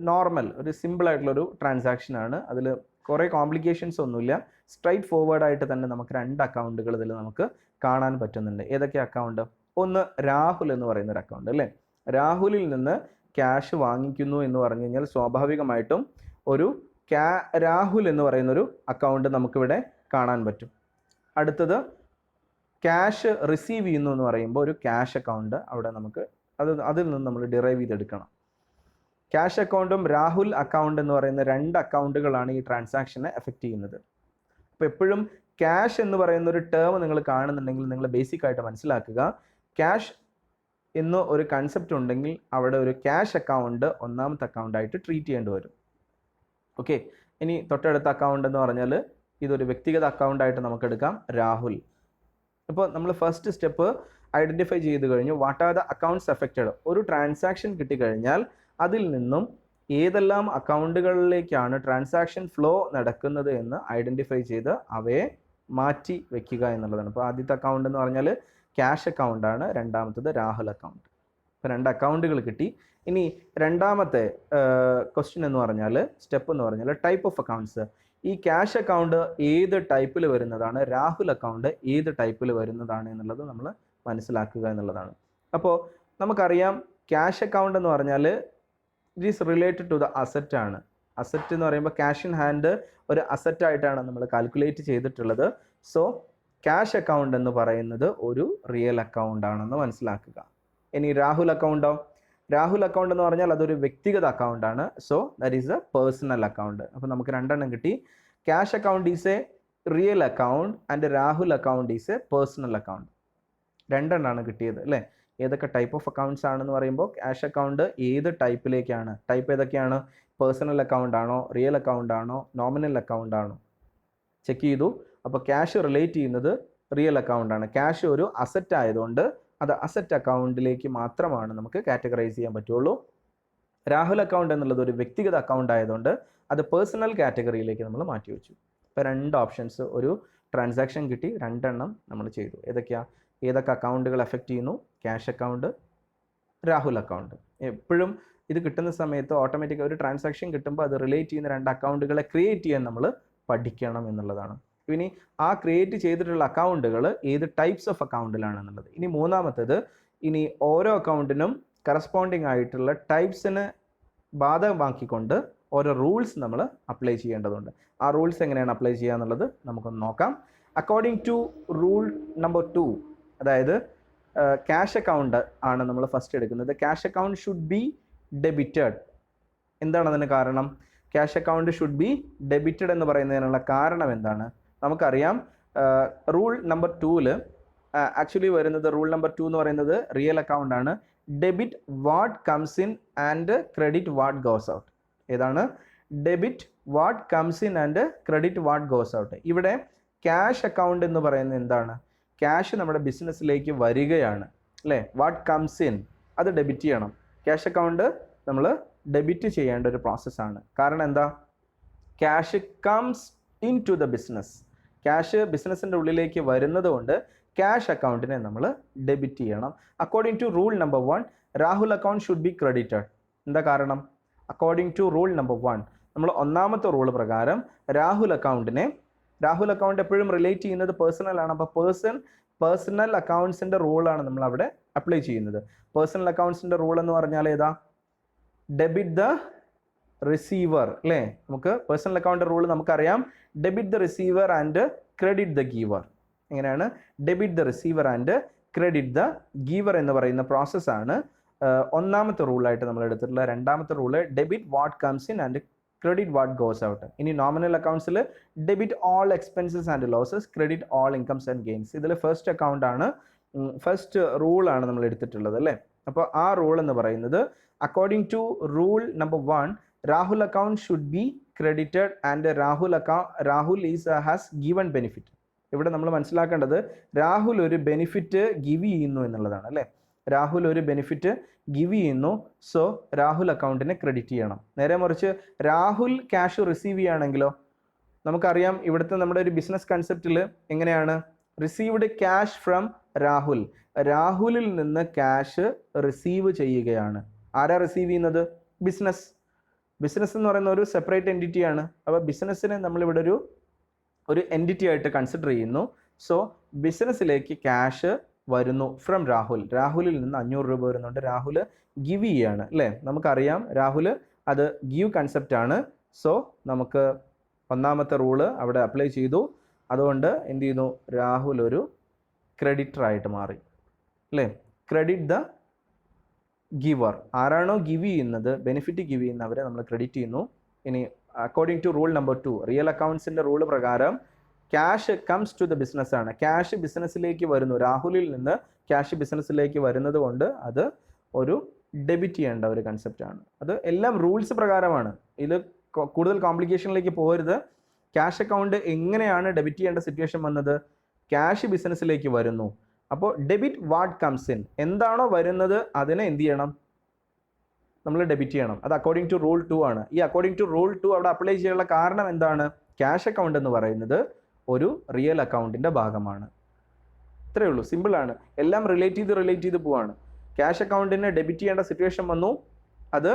നോർമൽ ഒരു സിമ്പിളായിട്ടുള്ളൊരു ട്രാൻസാക്ഷനാണ്. അതിൽ കുറേ കോംപ്ലിക്കേഷൻസ് ഒന്നുമില്ല. സ്ട്രൈറ്റ് ഫോർവേഡായിട്ട് തന്നെ നമുക്ക് 2 അക്കൗണ്ടുകൾ ഇതിൽ നമുക്ക് കാണാൻ പറ്റുന്നുണ്ട്. ഏതൊക്കെ അക്കൗണ്ട്? ഒന്ന് രാഹുൽ എന്ന് പറയുന്നൊരു അക്കൗണ്ട്, അല്ലേ? രാഹുലിൽ നിന്ന് ക്യാഷ് വാങ്ങിക്കുന്നു എന്ന് പറഞ്ഞു കഴിഞ്ഞാൽ സ്വാഭാവികമായിട്ടും ഒരു രാഹുൽ എന്ന് പറയുന്നൊരു അക്കൗണ്ട് നമുക്കിവിടെ കാണാൻ പറ്റും. അടുത്തത് ക്യാഷ് റിസീവ് ചെയ്യുന്നു എന്ന് പറയുമ്പോൾ ഒരു ക്യാഷ് അക്കൗണ്ട് അവിടെ നമുക്ക് അതിൽ നിന്ന് നമ്മൾ ഡിറൈവ് ചെയ്തെടുക്കണം. ക്യാഷ് അക്കൗണ്ടും രാഹുൽ അക്കൗണ്ട് എന്ന് പറയുന്ന രണ്ട് അക്കൗണ്ടുകളാണ് ഈ ട്രാൻസാക്ഷനെ എഫക്റ്റ് ചെയ്യുന്നത്. അപ്പോൾ എപ്പോഴും ക്യാഷ് എന്ന് പറയുന്ന ഒരു ടേം നിങ്ങൾ കാണുന്നുണ്ടെങ്കിൽ നിങ്ങൾ ബേസിക് ആയിട്ട് മനസ്സിലാക്കുക, ക്യാഷ് എന്ന് ഒരു കൺസെപ്റ്റ് ഉണ്ടെങ്കിൽ അവിടെ ഒരു ക്യാഷ് അക്കൗണ്ട് ഒന്നാമത്തെ അക്കൗണ്ടായിട്ട് ട്രീറ്റ് ചെയ്യേണ്ടി വരും. ഓക്കെ, ഇനി തൊട്ടടുത്ത അക്കൗണ്ട് എന്ന് പറഞ്ഞാൽ ഇതൊരു വ്യക്തിഗത അക്കൗണ്ടായിട്ട് നമുക്ക് എടുക്കാം, രാഹുൽ. ഇപ്പോൾ നമ്മൾ ഫസ്റ്റ് സ്റ്റെപ്പ് ഐഡൻറ്റിഫൈ ചെയ്ത് കഴിഞ്ഞു, what are the accounts affected. ഒരു ട്രാൻസാക്ഷൻ കിട്ടിക്കഴിഞ്ഞാൽ അതിൽ നിന്നും ഏതെല്ലാം അക്കൗണ്ടുകളിലേക്കാണ് ട്രാൻസാക്ഷൻ ഫ്ലോ നടക്കുന്നത് എന്ന് ഐഡൻറ്റിഫൈ ചെയ്ത് അവയെ മാറ്റി വെക്കുക എന്നുള്ളതാണ്. അപ്പോൾ ആദ്യത്തെ അക്കൗണ്ട് എന്ന് പറഞ്ഞാൽ ക്യാഷ് അക്കൗണ്ടാണ്, രണ്ടാമത്തത് രാഹുൽ അക്കൗണ്ട്. ഇപ്പോൾ രണ്ട് അക്കൗണ്ടുകൾ കിട്ടി. ഇനി രണ്ടാമത്തെ ക്വസ്റ്റ്യൻ എന്ന് പറഞ്ഞാൽ, സ്റ്റെപ്പ് എന്ന് പറഞ്ഞാൽ ടൈപ്പ് ഓഫ് അക്കൗണ്ട്സ്. ഈ ക്യാഷ് അക്കൗണ്ട് ഏത് ടൈപ്പിൽ വരുന്നതാണ്, രാഹുൽ അക്കൗണ്ട് ഏത് ടൈപ്പിൽ വരുന്നതാണ് എന്നുള്ളത് നമ്മൾ മനസ്സിലാക്കുക എന്നുള്ളതാണ്. അപ്പോൾ നമുക്കറിയാം ക്യാഷ് അക്കൗണ്ട് എന്ന് പറഞ്ഞാൽ it is related to the asset ആണ്. അസറ്റ് എന്ന് പറയുമ്പോൾ ക്യാഷ് ഇൻ ഹാൻഡ് ഒരു അസറ്റായിട്ടാണ് നമ്മൾ കാൽക്കുലേറ്റ് ചെയ്തിട്ടുള്ളത്. സോ ക്യാഷ് അക്കൗണ്ട് എന്ന് പറയുന്നത് ഒരു റിയൽ അക്കൗണ്ട് ആണെന്ന് മനസ്സിലാക്കുക. ഇനി രാഹുൽ അക്കൗണ്ടോ, രാഹുൽ അക്കൗണ്ട് എന്ന് പറഞ്ഞാൽ അതൊരു വ്യക്തിഗത അക്കൗണ്ടാണ്. So that is a personal account. അപ്പോൾ നമുക്ക് രണ്ടെണ്ണം കിട്ടി. Cash account is a real account and Rahul account is a personal account. രണ്ടെണ്ണമാണ് കിട്ടിയത് അല്ലേ. ഏതൊക്കെ ടൈപ്പ് ഓഫ് അക്കൗണ്ട്സ് ആണെന്ന് പറയുമ്പോൾ ക്യാഷ് അക്കൗണ്ട് ഏത് ടൈപ്പിലേക്കാണ്, ടൈപ്പ് ഏതൊക്കെയാണ്, പേഴ്സണൽ അക്കൗണ്ട് ആണോ, റിയൽ അക്കൗണ്ട് ആണോ, നോമിനൽ അക്കൗണ്ട് ആണോ, ചെക്ക് ചെയ്തു. അപ്പോൾ ക്യാഷ് റിലേറ്റ് ചെയ്യുന്നത് റിയൽ അക്കൗണ്ടാണ്. ക്യാഷ് ഒരു അസറ്റ് ആയതുകൊണ്ട് അത് അസറ്റ് അക്കൗണ്ടിലേക്ക് മാത്രമാണ് നമുക്ക് കാറ്റഗറൈസ് ചെയ്യാൻ പറ്റുള്ളൂ. രാഹുൽ അക്കൗണ്ട് എന്നുള്ളത് ഒരു വ്യക്തിഗത അക്കൗണ്ട് ആയതുകൊണ്ട് അത് പേഴ്സണൽ കാറ്റഗറിയിലേക്ക് നമ്മൾ മാറ്റി വെച്ചു. ഇപ്പോൾ രണ്ട് ഓപ്ഷൻസ്, ഒരു ട്രാൻസാക്ഷൻ കിട്ടി, രണ്ടെണ്ണം നമ്മൾ ചെയ്തു. ഏതൊക്കെ അക്കൗണ്ടുകൾ എഫക്റ്റ് ചെയ്യുന്നു, ക്യാഷ് അക്കൗണ്ട്, രാഹുൽ അക്കൗണ്ട്. എപ്പോഴും ഇത് കിട്ടുന്ന സമയത്ത് ഓട്ടോമാറ്റിക് ഒരു ട്രാൻസാക്ഷൻ കിട്ടുമ്പോൾ അത് റിലേറ്റ് ചെയ്യുന്ന രണ്ട് അക്കൗണ്ടുകളെ ക്രിയേറ്റ് ചെയ്യാൻ നമ്മൾ പഠിക്കണം എന്നുള്ളതാണ്. ഇനി ആ ക്രിയേറ്റ് ചെയ്തിട്ടുള്ള അക്കൗണ്ടുകൾ ഏത് ടൈപ്സ് ഓഫ് അക്കൗണ്ടിലാണെന്നുള്ളത്. ഇനി മൂന്നാമത്തേത്, ഇനി ഓരോ അക്കൗണ്ടിനും കറസ്പോണ്ടിങ് ആയിട്ടുള്ള ടൈപ്സിന് ബാധകമാക്കിക്കൊണ്ട് ഓരോ റൂൾസ് നമ്മൾ അപ്ലൈ ചെയ്യേണ്ടതുണ്ട്. ആ റൂൾസ് എങ്ങനെയാണ് അപ്ലൈ ചെയ്യുക എന്നുള്ളത് നമുക്കൊന്ന് നോക്കാം. അക്കോർഡിംഗ് ടു റൂൾ നമ്പർ 2, അതായത് ക്യാഷ് അക്കൗണ്ട് ആണ് നമ്മൾ ഫസ്റ്റ് എടുക്കുന്നത്. Cash account should be debited. എന്താണ് അതിന് കാരണം? Cash account should be debited എന്ന് പറയുന്നതിനുള്ള കാരണം എന്താണ്? നമുക്കറിയാം റൂൾ നമ്പർ 2-ൽ ആക്ച്വലി വരുന്നത്, റൂൾ നമ്പർ 2 എന്ന് പറയുന്നത് റിയൽ അക്കൗണ്ട് ആണ്. Debit what comes in and credit what goes out. ഏതാണ്? Debit what comes in and credit what goes out. ഇവിടെ ക്യാഷ് അക്കൗണ്ട് എന്ന് പറയുന്നത് എന്താണ്? ക്യാഷ് നമ്മുടെ ബിസിനസ്സിലേക്ക് വരികയാണ് അല്ലേ. വാട്ട് കംസ് ഇൻ അത് ഡെബിറ്റ് ചെയ്യണം. ക്യാഷ് അക്കൗണ്ട് നമ്മൾ ഡെബിറ്റ് ചെയ്യേണ്ട ഒരു പ്രോസസ്സാണ്. കാരണം എന്താ? Cash comes in to the business. Cash ബിസിനസ്സിൻ്റെ ഉള്ളിലേക്ക് വരുന്നത് കൊണ്ട് ക്യാഷ് അക്കൗണ്ടിനെ നമ്മൾ ഡെബിറ്റ് ചെയ്യണം. According to rule number 1, Rahul account should be credited. എന്താ കാരണം? അക്കോർഡിംഗ് ടു റൂൾ നമ്പർ 1, നമ്മൾ ഒന്നാമത്തെ റൂൾ പ്രകാരം രാഹുൽ അക്കൗണ്ട് എപ്പോഴും റിലേറ്റ് ചെയ്യുന്നത് പേഴ്സണൽ ആണ്. അപ്പോൾ പേഴ്സണൽ അക്കൗണ്ട്സിൻ്റെ റൂളാണ് നമ്മൾ അവിടെ അപ്ലൈ ചെയ്യുന്നത്. പേഴ്സണൽ അക്കൗണ്ട്സിൻ്റെ റൂൾ എന്ന് പറഞ്ഞാൽ ഏതാ? ഡെബിറ്റ് ദ റിസീവർ അല്ലേ. നമുക്ക് പേഴ്സണൽ അക്കൗണ്ട് റൂൾ നമുക്കറിയാം, debit the receiver and credit the giver. എങ്ങനെയാണ്? Debit the receiver and credit the giver എന്ന് പറയുന്ന പ്രോസസ്സാണ് ഒന്നാമത്തെ റൂളായിട്ട് നമ്മൾ എടുത്തിട്ടുള്ള. രണ്ടാമത്തെ rule debit what comes in and credit what goes out. ഇനി നോമിനൽ അക്കൗണ്ട്സിൽ debit all expenses and losses, credit all incomes and gains. ഇതിൽ ഫസ്റ്റ് അക്കൗണ്ട് ആണ്, ഫസ്റ്റ് റൂളാണ് നമ്മൾ എടുത്തിട്ടുള്ളത് അല്ലേ. അപ്പോൾ ആ റൂൾ എന്ന് പറയുന്നത്, according to rule number 1, Rahul account should be credited and Rahul has given benefit. ഇവിടെ നമ്മൾ മനസ്സിലാക്കേണ്ടത് രാഹുൽ ഒരു ബെനിഫിറ്റ് ഗിവ് ചെയ്യുന്നു എന്നുള്ളതാണ് അല്ലേ. രാഹുൽ ഒരു ബെനിഫിറ്റ് ഗിവ് ചെയ്യുന്നു, സോ രാഹുൽ അക്കൗണ്ടിനെ ക്രെഡിറ്റ് ചെയ്യണം. നേരെ മറിച്ച് രാഹുൽ ക്യാഷ് റിസീവ് ചെയ്യുകയാണെങ്കിലോ, നമുക്കറിയാം ഇവിടുത്തെ നമ്മുടെ ഒരു ബിസിനസ് കൺസെപ്റ്റിൽ എങ്ങനെയാണ്? Received cash from Rahul. രാഹുലിൽ നിന്ന് ക്യാഷ് റിസീവ് ചെയ്യുകയാണ്. ആരാ റിസീവ് ചെയ്യുന്നത്? ബിസിനസ് എന്ന് പറയുന്ന ഒരു സെപ്പറേറ്റ് എൻറ്റിറ്റിയാണ്. അപ്പോൾ ബിസിനസ്സിനെ നമ്മളിവിടെ ഒരു എൻറ്റിറ്റി ആയിട്ട് കൺസിഡർ ചെയ്യുന്നു. സോ ബിസിനസ്സിലേക്ക് ക്യാഷ് വരുന്നു ഫ്രം രാഹുലിൽ നിന്ന് 500 രൂപ വരുന്നുണ്ട്. രാഹുൽ ഗിവ് ചെയ്യാണ് അല്ലേ. നമുക്കറിയാം രാഹുൽ അത് ഗീവ് കൺസെപ്റ്റ് ആണ്. സോ നമുക്ക് ഒന്നാമത്തെ റൂള് അവിടെ അപ്ലൈ ചെയ്തു. അതുകൊണ്ട് എന്ത് ചെയ്യുന്നു? രാഹുൽ ഒരു ക്രെഡിറ്റർ ആയിട്ട് മാറി അല്ലേ. ക്രെഡിറ്റ് ദ ഗിവർ, ആരാണോ ഗിവ് ചെയ്യുന്നത്, ബെനിഫിറ്റ് ഗിവ് ചെയ്യുന്നവരെ നമ്മൾ ക്രെഡിറ്റ് ചെയ്യുന്നു. ഇനി according to rule number 2, real അക്കൗണ്ട്സിൻ്റെ റൂൾ പ്രകാരം cash comes to the business ആണ്. ക്യാഷ് ബിസിനസ്സിലേക്ക് വരുന്നു, രാഹുലിൽ നിന്ന് ക്യാഷ് ബിസിനസ്സിലേക്ക് വരുന്നത് കൊണ്ട് അത് ഒരു ഡെബിറ്റ് ചെയ്യേണ്ട ഒരു കൺസെപ്റ്റാണ്. അത് എല്ലാം റൂൾസ് പ്രകാരമാണ്. ഇത് കൂടുതൽ കോംപ്ലിക്കേഷനിലേക്ക് പോകരുത്. ക്യാഷ് അക്കൗണ്ട് എങ്ങനെയാണ് ഡെബിറ്റ് ചെയ്യേണ്ട സിറ്റുവേഷൻ വന്നത്? ക്യാഷ് ബിസിനസ്സിലേക്ക് വരുന്നു. അപ്പോൾ ഡെബിറ്റ് വാട്ട് കംസ് ഇൻ, എന്താണോ വരുന്നത് അതിനെ എന്ത് ചെയ്യണം? നമ്മൾ ഡെബിറ്റ് ചെയ്യണം. അത് അക്കോർഡിംഗ് ടു റൂൾ 2 ആണ്. ഈ അക്കോർഡിംഗ് ടു റൂൾ 2 അവിടെ അപ്ലൈ ചെയ്യാനുള്ള കാരണം എന്താണ്? ക്യാഷ് അക്കൗണ്ട് എന്ന് പറയുന്നത് ഒരു റിയൽ അക്കൗണ്ടിൻ്റെ ഭാഗമാണ്. ഇത്രയേ ഉള്ളൂ, സിമ്പിളാണ്. എല്ലാം റിലേറ്റ് ചെയ്ത് പോവാണ്. ക്യാഷ് അക്കൗണ്ടിന് ഡെബിറ്റ് ചെയ്യേണ്ട സിറ്റുവേഷൻ വന്നു, അത്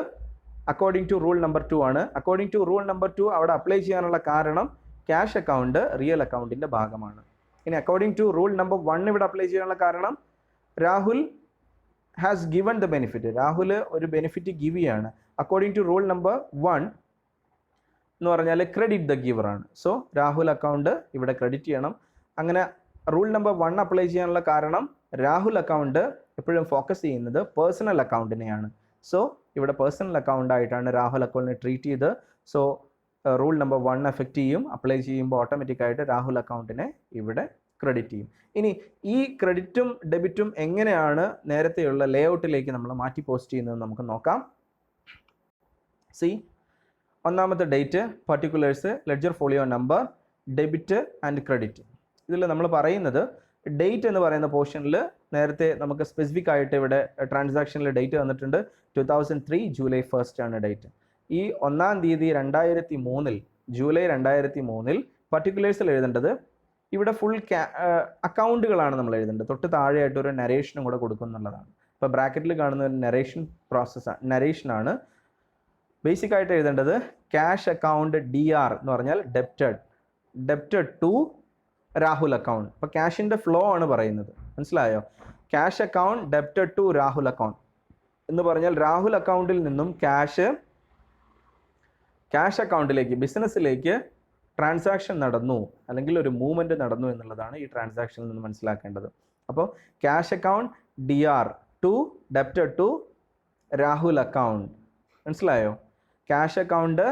അക്കോർഡിംഗ് ടു റൂൾ നമ്പർ 2 ആണ്. അക്കോർഡിംഗ് ടു റൂൾ നമ്പർ 2 അവിടെ അപ്ലൈ ചെയ്യാനുള്ള കാരണം ക്യാഷ് അക്കൗണ്ട് റിയൽ അക്കൗണ്ടിൻ്റെ ഭാഗമാണ്. ഇനി അക്കോർഡിംഗ് ടു റൂൾ നമ്പർ 1 ഇവിടെ അപ്ലൈ ചെയ്യാനുള്ള കാരണം Rahul has given the benefit, Rahul ഒരു ബെനിഫിറ്റ് ഗിവ് ചെയ്യാണ്. അക്കോർഡിംഗ് ടു റൂൾ നമ്പർ 1 എന്ന് പറഞ്ഞാൽ ക്രെഡിറ്റ് ദ ഗിവർ ആണ്. സോ രാഹുൽ അക്കൗണ്ട് ഇവിടെ ക്രെഡിറ്റ് ചെയ്യണം. അങ്ങനെ റൂൾ നമ്പർ 1 അപ്ലൈ ചെയ്യാനുള്ള കാരണം രാഹുൽ അക്കൗണ്ട് എപ്പോഴും ഫോക്കസ് ചെയ്യുന്നത് പേഴ്സണൽ അക്കൗണ്ടിനെയാണ്. സോ ഇവിടെ പേഴ്സണൽ അക്കൗണ്ട് ആയിട്ടാണ് രാഹുൽ അക്കൗണ്ടിനെ ട്രീറ്റ് ചെയ്ത്. സോ റൂൾ നമ്പർ 1 എഫക്റ്റ് ചെയ്യും. അപ്ലൈ ചെയ്യുമ്പോൾ ഓട്ടോമാറ്റിക്കായിട്ട് രാഹുൽ അക്കൗണ്ടിനെ ഇവിടെ ക്രെഡിറ്റ് ചെയ്യും. ഇനി ഈ ക്രെഡിറ്റും ഡെബിറ്റും എങ്ങനെയാണ് നേരത്തെയുള്ള ലേ ഔട്ടിലേക്ക് നമ്മൾ മാറ്റി പോസ്റ്റ് ചെയ്യുന്നത് നമുക്ക് നോക്കാം. സി, ഒന്നാമത്തെ date, particulars, ledger folio number, debit and credit. ഇതിൽ നമ്മൾ പറയുന്നത് ഡേറ്റ് എന്ന് പറയുന്ന പോർഷനിൽ നേരത്തെ നമുക്ക് സ്പെസിഫിക് ആയിട്ട് ഇവിടെ ട്രാൻസാക്ഷനിൽ ഡേറ്റ് തന്നിട്ടുണ്ട്. 2003 ജൂലൈ 1 ആണ് ഡേറ്റ്. ഈ 1-ാം തീയതി 2003 ജൂലൈ 2003 പർട്ടിക്കുലേഴ്സിൽ എഴുതേണ്ടത് ഇവിടെ ഫുൾ അക്കൗണ്ടുകളാണ് നമ്മൾ എഴുതേണ്ടത്. തൊട്ട് താഴെയായിട്ട് ഒരു നരേഷനും കൂടെ കൊടുക്കുന്നുള്ളതാണ്. ഇപ്പോൾ ബ്രാക്കറ്റിൽ കാണുന്ന ഒരു നരേഷൻ പ്രോസസ്സാണ്, നരേഷനാണ്. ബേസിക് ആയിട്ട് എഴുതേണ്ടത് ക്യാഷ് അക്കൗണ്ട് DR എന്ന് പറഞ്ഞാൽ ഡെപ്റ്റഡ് ടു രാഹുൽ അക്കൗണ്ട്. അപ്പോൾ ക്യാഷിൻ്റെ ഫ്ലോ ആണ് പറയുന്നത്, മനസ്സിലായോ? Cash account debited to Rahul account എന്ന് പറഞ്ഞാൽ രാഹുൽ അക്കൗണ്ടിൽ നിന്നും ക്യാഷ് അക്കൗണ്ടിലേക്ക്, ബിസിനസ്സിലേക്ക് ട്രാൻസാക്ഷൻ നടന്നു, അല്ലെങ്കിൽ ഒരു മൂവ്മെൻറ്റ് നടന്നു എന്നുള്ളതാണ് ഈ ട്രാൻസാക്ഷനിൽ നിന്ന് മനസ്സിലാക്കേണ്ടത്. അപ്പോൾ cash account DR to debited to Rahul account, മനസ്സിലായോ? ക്യാഷ് അക്കൗണ്ട്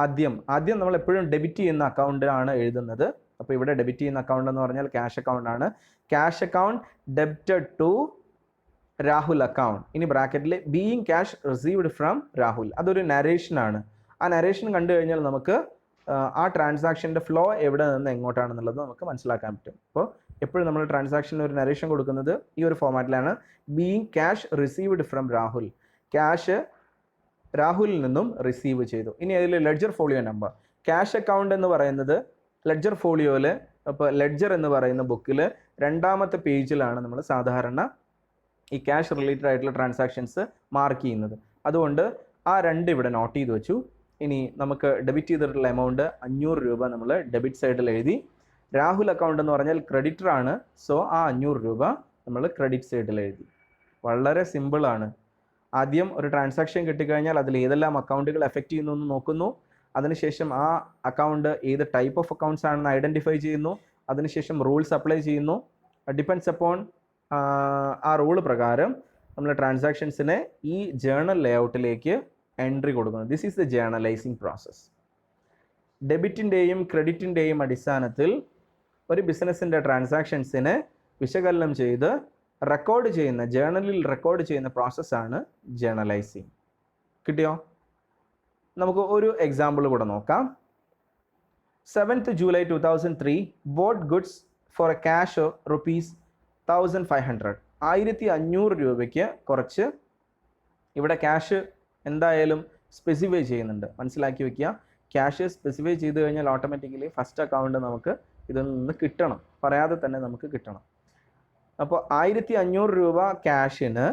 ആദ്യം നമ്മൾ എപ്പോഴും ഡെബിറ്റ് ചെയ്യുന്ന അക്കൗണ്ട് ആണ് എഴുതുന്നത്. അപ്പോൾ ഇവിടെ ഡെബിറ്റ് ചെയ്യുന്ന അക്കൗണ്ട് എന്ന് പറഞ്ഞാൽ ക്യാഷ് അക്കൗണ്ട് ആണ്. Cash account debited to Rahul account. ഇനി ബ്രാക്കറ്റിൽ being cash received from Rahul, അതൊരു നരേഷനാണ്. ആ നരേഷൻ കണ്ടു കഴിഞ്ഞാൽ നമുക്ക് ആ ട്രാൻസാക്ഷൻ്റെ ഫ്ലോ എവിടെ നിന്ന് എങ്ങോട്ടാണെന്നുള്ളത് നമുക്ക് മനസ്സിലാക്കാൻ പറ്റും. അപ്പോൾ എപ്പോഴും നമ്മൾ ട്രാൻസാക്ഷന് ഒരു നരേഷൻ കൊടുക്കുന്നത് ഈ ഒരു ഫോമാറ്റിലാണ്. Being cash received from Rahul, cash രാഹുലിൽ നിന്നും റിസീവ് ചെയ്തു. ഇനി അതിൽ ledger folio number, cash account എന്ന് പറയുന്നത് ലെഡ്ജർ ഫോളിയോയിൽ, അപ്പോൾ ലെഡ്ജർ എന്ന് പറയുന്ന ബുക്കിൽ 2-ാമത്തെ പേജിലാണ് നമ്മൾ സാധാരണ ഈ ക്യാഷ് റിലേറ്റഡ് ആയിട്ടുള്ള ട്രാൻസാക്ഷൻസ് മാർക്ക് ചെയ്യുന്നത്. അതുകൊണ്ട് ആ 2 ഇവിടെ നോട്ട് ചെയ്ത് വെച്ചു. ഇനി നമുക്ക് ഡെബിറ്റ് ചെയ്തിട്ടുള്ള എമൗണ്ട് 500 രൂപ നമ്മൾ ഡെബിറ്റ് സൈഡിൽ എഴുതി. രാഹുൽ അക്കൗണ്ട് എന്ന് പറഞ്ഞാൽ ക്രെഡിറ്റർ ആണ്. സോ ആ 500 രൂപ നമ്മൾ ക്രെഡിറ്റ് സൈഡിൽ എഴുതി. വളരെ സിമ്പിളാണ്. ആദ്യം ഒരു ട്രാൻസാക്ഷൻ കിട്ടിക്കഴിഞ്ഞാൽ അതിൽ ഏതെല്ലാം അക്കൗണ്ടുകൾ എഫക്റ്റ് ചെയ്യുന്നു എന്ന് നോക്കുന്നു. അതിനുശേഷം ആ അക്കൗണ്ട് ഏത് ടൈപ്പ് ഓഫ് അക്കൗണ്ട്സ് ആണെന്ന് ഐഡൻറ്റിഫൈ ചെയ്യുന്നു. അതിനുശേഷം റൂൾസ് അപ്ലൈ ചെയ്യുന്നു. ഡിപ്പെൻഡ്സ് അപ്പോൺ ആ റൂൾ പ്രകാരം നമ്മൾ ട്രാൻസാക്ഷൻസിനെ ഈ ജേണൽ ലേഔട്ടിലേക്ക് എൻട്രി കൊടുക്കുന്നു. This is the journalising process. ഡെബിറ്റിൻ്റെയും ക്രെഡിറ്റിൻ്റെയും അടിസ്ഥാനത്തിൽ ഒരു ബിസിനസ്സിൻ്റെ ട്രാൻസാക്ഷൻസിനെ വിശകലനം ചെയ്ത് റെക്കോർഡ് ചെയ്യുന്ന, ജേണലിൽ റെക്കോർഡ് ചെയ്യുന്ന പ്രോസസ്സാണ് ജേണലൈസിങ്. കിട്ടിയോ? നമുക്ക് ഒരു എക്സാമ്പിൾ കൂടെ നോക്കാം. 7th July 2003 bought goods for a cash of ₹1,500. 1500 രൂപയ്ക്ക് കുറച്ച് ഇവിടെ ക്യാഷ് എന്തായാലും സ്പെസിഫൈ ചെയ്യുന്നുണ്ട്, മനസ്സിലാക്കി വെക്കുക. ക്യാഷ് സ്പെസിഫൈ ചെയ്ത് കഴിഞ്ഞാൽ ഓട്ടോമാറ്റിക്കലി ഫസ്റ്റ് അക്കൗണ്ട് നമുക്ക് ഇതിൽ നിന്ന് കിട്ടണം, പറയാതെ തന്നെ നമുക്ക് കിട്ടണം. അപ്പോൾ 1500 രൂപ ക്യാഷിന്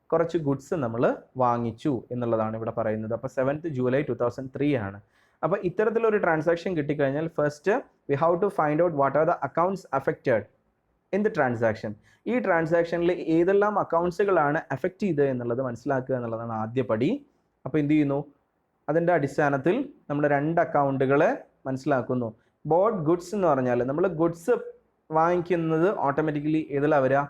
കുറച്ച് ഗുഡ്സ് നമ്മൾ വാങ്ങിച്ചു എന്നുള്ളതാണ് ഇവിടെ പറയുന്നത്. അപ്പോൾ 7th July 2003 ആണ്. അപ്പോൾ ഇത്തരത്തിലൊരു ട്രാൻസാക്ഷൻ കിട്ടിക്കഴിഞ്ഞാൽ first we have to find out what are the accounts affected in the transaction. ഈ ട്രാൻസാക്ഷനിൽ ഏതെല്ലാം അക്കൗണ്ട്സുകളാണ് എഫക്റ്റ് ചെയ്തത് എന്നുള്ളത് മനസ്സിലാക്കുക എന്നുള്ളതാണ് ആദ്യ പടി. അപ്പോൾ എന്ത് ചെയ്യുന്നു? അതിൻ്റെ അടിസ്ഥാനത്തിൽ നമ്മൾ 2 അക്കൗണ്ടുകളെ മനസ്സിലാക്കുന്നു. ബോട്ട് ഗുഡ്സ് എന്ന് പറഞ്ഞാൽ നമ്മൾ ഗുഡ്സ് വാങ്ങിക്കുന്നത് ഓട്ടോമാറ്റിക്കലി ഏതിലാണ് വരിക?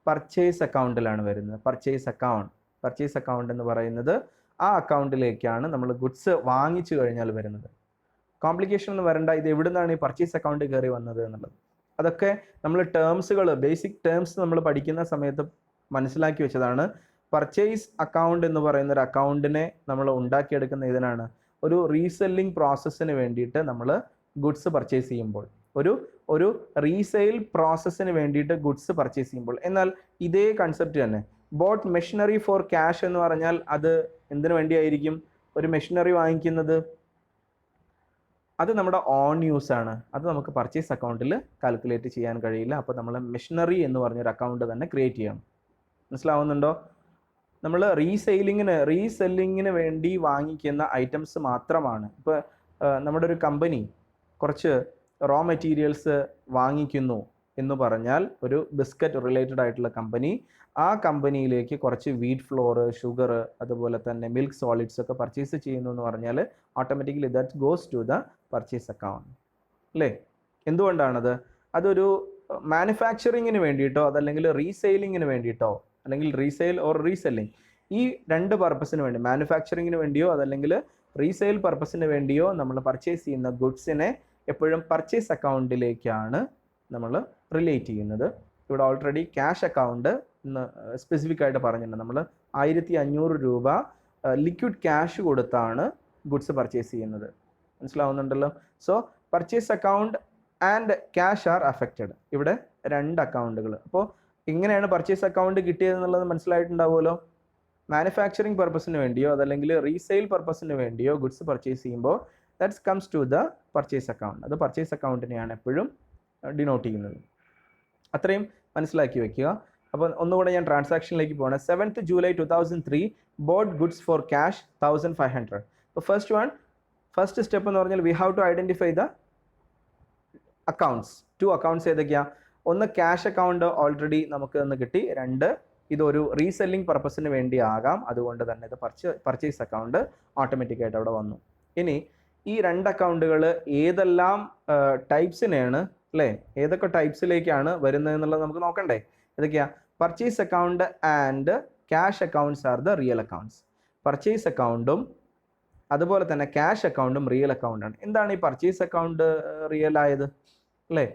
പർച്ചേസ് അക്കൗണ്ടിലാണ് വരുന്നത്. പർച്ചേസ് അക്കൗണ്ട് പർച്ചേസ് അക്കൗണ്ട് എന്ന് പറയുന്നത് ആ അക്കൗണ്ടിലേക്കാണ് നമ്മൾ ഗുഡ്സ് വാങ്ങിച്ചു കഴിഞ്ഞാൽ വരുന്നത്. കോംപ്ലിക്കേഷൻ ഒന്നും വരണ്ട, ഇത് എവിടെ നിന്നാണ് ഈ പർച്ചേസ് അക്കൗണ്ട് കയറി വന്നത് എന്നുള്ളത്. അതൊക്കെ നമ്മൾ ടേംസുകൾ, ബേസിക് ടേംസ് നമ്മൾ പഠിക്കുന്ന സമയത്ത് മനസ്സിലാക്കി വെച്ചതാണ്. പർച്ചേസ് അക്കൗണ്ട് എന്ന് പറയുന്ന ഒരു അക്കൗണ്ടിനെ നമ്മൾ ഉണ്ടാക്കിയെടുക്കുന്ന ഇതിനാണ് ഒരു റീസെല്ലിംഗ് പ്രോസസ്സിന് വേണ്ടിയിട്ട് നമ്മൾ ഗുഡ്സ് പർച്ചേസ് ചെയ്യുമ്പോൾ, ഒരു റീസെയിൽ പ്രോസസ്സിന് വേണ്ടിയിട്ട് ഗുഡ്സ് പർച്ചേസ് ചെയ്യുമ്പോൾ. എന്നാൽ ഇതേ കൺസെപ്റ്റ് തന്നെ ബോട്ട് മെഷീനറി ഫോർ ക്യാഷ് എന്ന് പറഞ്ഞാൽ അത് എന്തിനു വേണ്ടിയായിരിക്കും ഒരു മെഷീനറി വാങ്ങിക്കുന്നത്? അത് നമ്മുടെ ഓൺ യൂസ് ആണ്. അത് നമുക്ക് പർച്ചേസ് അക്കൗണ്ടിൽ കാൽക്കുലേറ്റ് ചെയ്യാൻ കഴിയില്ല. അപ്പോൾ നമ്മൾ മെഷീനറി എന്ന് പറഞ്ഞൊരു അക്കൗണ്ട് തന്നെ ക്രിയേറ്റ് ചെയ്യണം. മനസ്സിലാവുന്നുണ്ടോ? നമ്മൾ റീസെല്ലിങ്ങിന് വേണ്ടി വാങ്ങിക്കുന്ന ഐറ്റംസ് മാത്രമാണ്. ഇപ്പോൾ നമ്മുടെ ഒരു കമ്പനി കുറച്ച് റോ മെറ്റീരിയൽസ് വാങ്ങിക്കുന്നു എന്ന് പറഞ്ഞാൽ, ഒരു ബിസ്ക്കറ്റ് റിലേറ്റഡ് ആയിട്ടുള്ള കമ്പനി, ആ കമ്പനിയിലേക്ക് കുറച്ച് വീറ്റ് ഫ്ലോർ, ഷുഗർ, അതുപോലെ തന്നെ മിൽക്ക് സോളിഡ്സ് ഒക്കെ പർച്ചേസ് ചെയ്യുന്നു എന്ന് പറഞ്ഞാൽ automatically that goes to the purchase account അല്ലേ? എന്തുകൊണ്ടാണത്? അതൊരു മാനുഫാക്ചറിങ്ങിന് വേണ്ടിയിട്ടോ അതല്ലെങ്കിൽ റീസെയിലിങ്ങിന് വേണ്ടിയിട്ടോ, അല്ലെങ്കിൽ റീസെയിൽ ഓർ റീസെല്ലിംഗ്, ഈ രണ്ട് പർപ്പസിന് വേണ്ടി, മാനുഫാക്ചറിങ്ങിന് വേണ്ടിയോ അതല്ലെങ്കിൽ റീസെയിൽ പർപ്പസിന് വേണ്ടിയോ നമ്മൾ പർച്ചേസ് ചെയ്യുന്ന ഗുഡ്സിനെ എപ്പോഴും പർച്ചേസ് അക്കൗണ്ടിലേക്കാണ് നമ്മൾ റിലേറ്റ് ചെയ്യുന്നത്. ഇവിടെ ഓൾറെഡി ക്യാഷ് അക്കൗണ്ട് എന്ന് സ്പെസിഫിക് ആയിട്ട് പറഞ്ഞിട്ടുണ്ട്. നമ്മൾ 1500 രൂപ ലിക്വിഡ് ക്യാഷ് കൊടുത്താണ് ഗുഡ്സ് പർച്ചേസ് ചെയ്യുന്നത്. മനസ്സിലാവുന്നുണ്ടല്ലോ? So purchase account and cash are affected. ഇവിടെ രണ്ട് അക്കൗണ്ടുകൾ. അപ്പോൾ എങ്ങനെയാണ് പർച്ചേസ് അക്കൗണ്ട് കിട്ടിയതെന്നുള്ളത് മനസ്സിലായിട്ടുണ്ടാവുമല്ലോ. മാനുഫാക്ചറിങ് പർപ്പസിന് വേണ്ടിയോ അതല്ലെങ്കിൽ റീസെയിൽ പർപ്പസിന് വേണ്ടിയോ ഗുഡ്സ് പർച്ചേസ് ചെയ്യുമ്പോൾ that's comes to the purchase account. അത് പർച്ചേസ് അക്കൗണ്ടിനെയാണ് എപ്പോഴും ഡിനോട്ട് ചെയ്യുന്നത്. അത്രയും മനസ്സിലാക്കി വെക്കുക. അപ്പോൾ ഒന്നുകൂടെ ഞാൻ ട്രാൻസാക്ഷനിലേക്ക് പോകണം. 7th July 2003 bought goods for cash 1500. അപ്പോൾ ഫസ്റ്റ് സ്റ്റെപ്പ് എന്ന് പറഞ്ഞാൽ we have to identify the accounts. 2 accounts ഏതൊക്കെയാണ്? ഒന്ന് ക്യാഷ് അക്കൗണ്ട് ഓൾറെഡി നമുക്ക് ഒന്ന് കിട്ടി. 2 ഇതൊരു റീസെല്ലിംഗ് പർപ്പസിന് വേണ്ടി ആകാം, അതുകൊണ്ട് തന്നെ ഇത് പർച്ചേസ് അക്കൗണ്ട് ഓട്ടോമാറ്റിക്കായിട്ട് അവിടെ വന്നു. ഇനി ഈ 2 അക്കൗണ്ടുകൾ ഏതെല്ലാം ടൈപ്സിനെയാണ് അല്ലേ, ഏതൊക്കെ ടൈപ്സിലേക്കാണ് വരുന്നത് എന്നുള്ളത് നമുക്ക് നോക്കണ്ടേ? ഏതൊക്കെയാ? Purchase account and cash accounts are the real accounts. Purchase അക്കൗണ്ടും അതുപോലെ തന്നെ ക്യാഷ് അക്കൗണ്ടും റിയൽ അക്കൗണ്ടാണ്. എന്താണ് ഈ പർച്ചേസ് അക്കൗണ്ട് റിയൽ ആയത് അല്ലേ?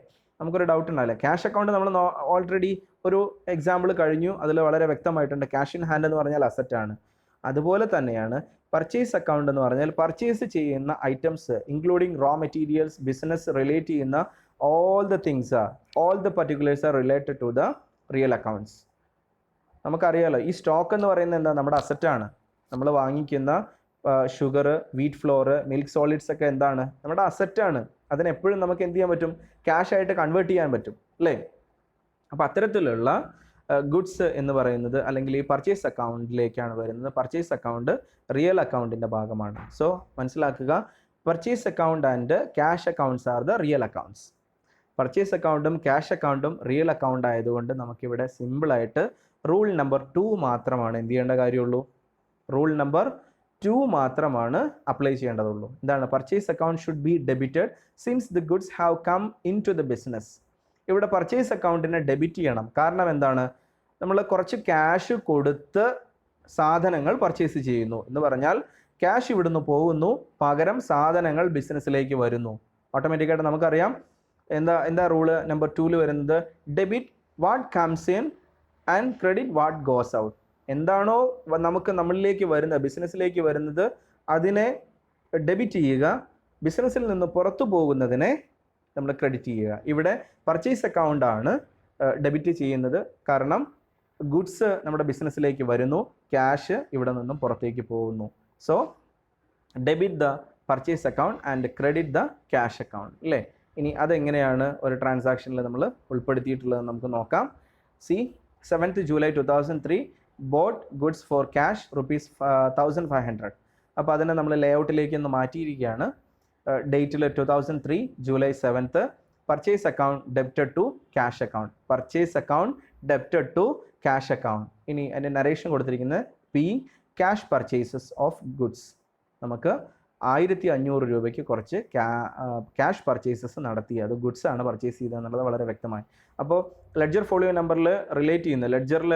നമുക്കൊരു ഡൗട്ട് ഉണ്ടാവില്ല. ക്യാഷ് അക്കൗണ്ട് നമ്മൾ ഓൾറെഡി ഒരു എക്സാമ്പിൾ കഴിഞ്ഞു, അതിൽ വളരെ വ്യക്തമായിട്ടുണ്ട്. ക്യാഷ് ഇൻ ഹാൻഡ് എന്ന് പറഞ്ഞാൽ അസറ്റാണ്. അതുപോലെ തന്നെയാണ് പർച്ചേസ് അക്കൗണ്ട് എന്ന് പറഞ്ഞാൽ പർച്ചേസ് ചെയ്യുന്ന items including raw materials, business relate ചെയ്യുന്ന all the particulars are related to the real accounts. നമുക്കറിയാലോ ഈ സ്റ്റോക്ക് എന്ന് പറയുന്നത് എന്താ? നമ്മുടെ അസറ്റാണ്. നമ്മൾ വാങ്ങിക്കുന്ന sugar, wheat floor, milk solids ഒക്കെ എന്താണ്? നമ്മുടെ അസറ്റാണ്. അതിനെപ്പോഴും നമുക്ക് എന്ത് ചെയ്യാൻ പറ്റും? ക്യാഷ് ആയിട്ട് കൺവേർട്ട് ചെയ്യാൻ പറ്റും അല്ലേ? അപ്പോൾ അത്തരത്തിലുള്ള ഗുഡ്സ് എന്ന് പറയുന്നത് അല്ലെങ്കിൽ ഈ പർച്ചേസ് അക്കൗണ്ടിലേക്കാണ് വരുന്നത്. പർച്ചേസ് അക്കൗണ്ട് റിയൽ അക്കൗണ്ടിൻ്റെ ഭാഗമാണ്. സോ മനസ്സിലാക്കുക, purchase account and cash accounts are the real accounts. Purchase അക്കൗണ്ടും ക്യാഷ് അക്കൗണ്ടും റിയൽ അക്കൗണ്ട് ആയതുകൊണ്ട് നമുക്കിവിടെ സിമ്പിളായിട്ട് റൂൾ നമ്പർ 2 മാത്രമാണ് എന്ത് ചെയ്യേണ്ട കാര്യമുള്ളൂ? റൂൾ നമ്പർ 2 മാത്രമാണ് അപ്ലൈ ചെയ്യേണ്ടതുള്ളൂ. എന്താണ്? Purchase account should be debited since the goods have come in to the business. ഇവിടെ പർച്ചേസ് അക്കൗണ്ടിനെ ഡെബിറ്റ് ചെയ്യണം. കാരണം എന്താണ്? നമ്മൾ കുറച്ച് ക്യാഷ് കൊടുത്ത് സാധനങ്ങൾ പർച്ചേസ് ചെയ്യുന്നു എന്ന് പറഞ്ഞാൽ ക്യാഷ് ഇവിടുന്ന് പോകുന്നു, പകരം സാധനങ്ങൾ ബിസിനസ്സിലേക്ക് വരുന്നു. ഓട്ടോമാറ്റിക്കായിട്ട് നമുക്കറിയാം എന്താ റൂള് നമ്പർ 2 വരുന്നത്? Debit what comes in and credit what goes out. എന്താണോ നമുക്ക് നമ്മളിലേക്ക് വരുന്നത്, ബിസിനസ്സിലേക്ക് വരുന്നത്, അതിനെ ഡെബിറ്റ് ചെയ്യുക. ബിസിനസ്സിൽ നിന്ന് പുറത്തു പോകുന്നതിനെ നമ്മൾ ക്രെഡിറ്റ് ചെയ്യുക. ഇവിടെ പർച്ചേസ് അക്കൗണ്ടാണ് ഡെബിറ്റ് ചെയ്യുന്നത്. കാരണം ഗുഡ്സ് നമ്മുടെ ബിസിനസ്സിലേക്ക് വരുന്നു, ക്യാഷ് ഇവിടെ നിന്നും പുറത്തേക്ക് പോകുന്നു. So debit the purchase account and credit the cash account അല്ലേ? ഇനി അതെങ്ങനെയാണ് ഒരു ട്രാൻസാക്ഷനിൽ നമ്മൾ ഉൾപ്പെടുത്തിയിട്ടുള്ളത് നമുക്ക് നോക്കാം. 7th July 2003 bought goods for cash ₹1500. അപ്പോൾ അതിനെ നമ്മൾ ലേഔട്ടിലേക്ക് ഒന്ന് മാറ്റിയിരിക്കുകയാണ്. ഡേറ്റിൽ 2003 July 7th. Purchase account debited to cash account. Purchase account debited to cash account. ഇനി അതിൻ്റെ നറേഷൻ കൊടുത്തിരിക്കുന്നത് P cash purchases of goods. നമുക്ക് 1500 രൂപയ്ക്ക് കുറച്ച് ക്യാഷ് പർച്ചേസസ് നടത്തി. അത് ഗുഡ്സ് ആണ് പർച്ചേസ് ചെയ്തത് എന്നുള്ളത് വളരെ വ്യക്തമായി. അപ്പോൾ ലെഡ്ജർ ഫോളിയോ നമ്പറിൽ റിലേറ്റ് ചെയ്യുന്നത് ലെഡ്ജറിൽ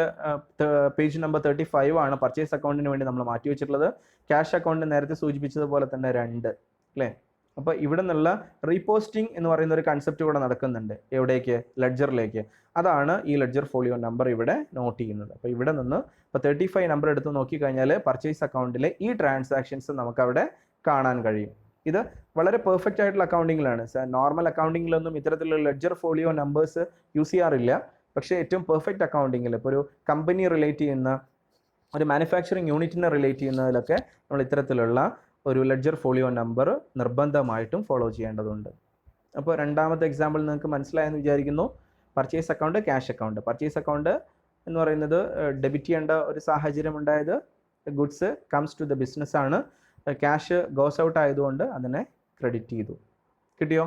പേജ് നമ്പർ 35 ആണ് പർച്ചേസ് അക്കൗണ്ടിന് വേണ്ടി നമ്മൾ മാറ്റി വെച്ചിട്ടുള്ളത്. ക്യാഷ് അക്കൗണ്ട് നേരത്തെ സൂചിപ്പിച്ചതുപോലെ തന്നെ 2 അല്ലേ. അപ്പോൾ ഇവിടെ നിന്നുള്ള റീപോസ്റ്റിംഗ് എന്ന് പറയുന്ന ഒരു കൺസെപ്റ്റ് കൂടെ നടക്കുന്നുണ്ട്. എവിടേക്ക്? ലെഡ്ജറിലേക്ക്. അതാണ് ഈ ലെഡ്ജർ ഫോളിയോ നമ്പർ ഇവിടെ നോട്ട് ചെയ്യുന്നത്. അപ്പോൾ ഇവിടെ നിന്ന് ഇപ്പോൾ 35 നമ്പർ എടുത്ത് നോക്കിക്കഴിഞ്ഞാൽ പർച്ചേസ് അക്കൗണ്ടിലെ ഈ ട്രാൻസാക്ഷൻസ് നമുക്കവിടെ കാണാൻ കഴിയും. ഇത് വളരെ പെർഫെക്റ്റ് ആയിട്ടുള്ള അക്കൗണ്ടിങ്ങിലാണ്. നോർമൽ അക്കൗണ്ടിങ്ങിലൊന്നും ഇത്തരത്തിലുള്ള ലെഡ്ജർ ഫോളിയോ നമ്പേഴ്സ് യൂസ് ചെയ്യാറില്ല. പക്ഷേ ഏറ്റവും പെർഫെക്റ്റ് അക്കൗണ്ടിങ്ങിൽ ഇപ്പോൾ ഒരു കമ്പനി റിലേറ്റ് ചെയ്യുന്ന ഒരു മാനുഫാക്ചറിങ് യൂണിറ്റിനെ റിലേറ്റ് ചെയ്യുന്നതിലൊക്കെ നമ്മൾ ഇത്തരത്തിലുള്ള ഒരു ലെഡ്ജർ ഫോളിയോ നമ്പർ നിർബന്ധമായിട്ടും ഫോളോ ചെയ്യേണ്ടതുണ്ട്. അപ്പോൾ രണ്ടാമത്തെ എക്സാമ്പിൾ നിങ്ങൾക്ക് മനസ്സിലായെന്ന് വിചാരിക്കുന്നു. Purchase account, cash account. Purchase account എന്ന് പറയുന്നത് ഡെബിറ്റ് ചെയ്യേണ്ട ഒരു സാഹചര്യം ഉണ്ടായത് goods comes to the business ആണ്. ക്യാഷ് ഗോസ് ഔട്ട് ആയതുകൊണ്ട് അതിനെ ക്രെഡിറ്റ് ചെയ്തു. കിട്ടിയോ?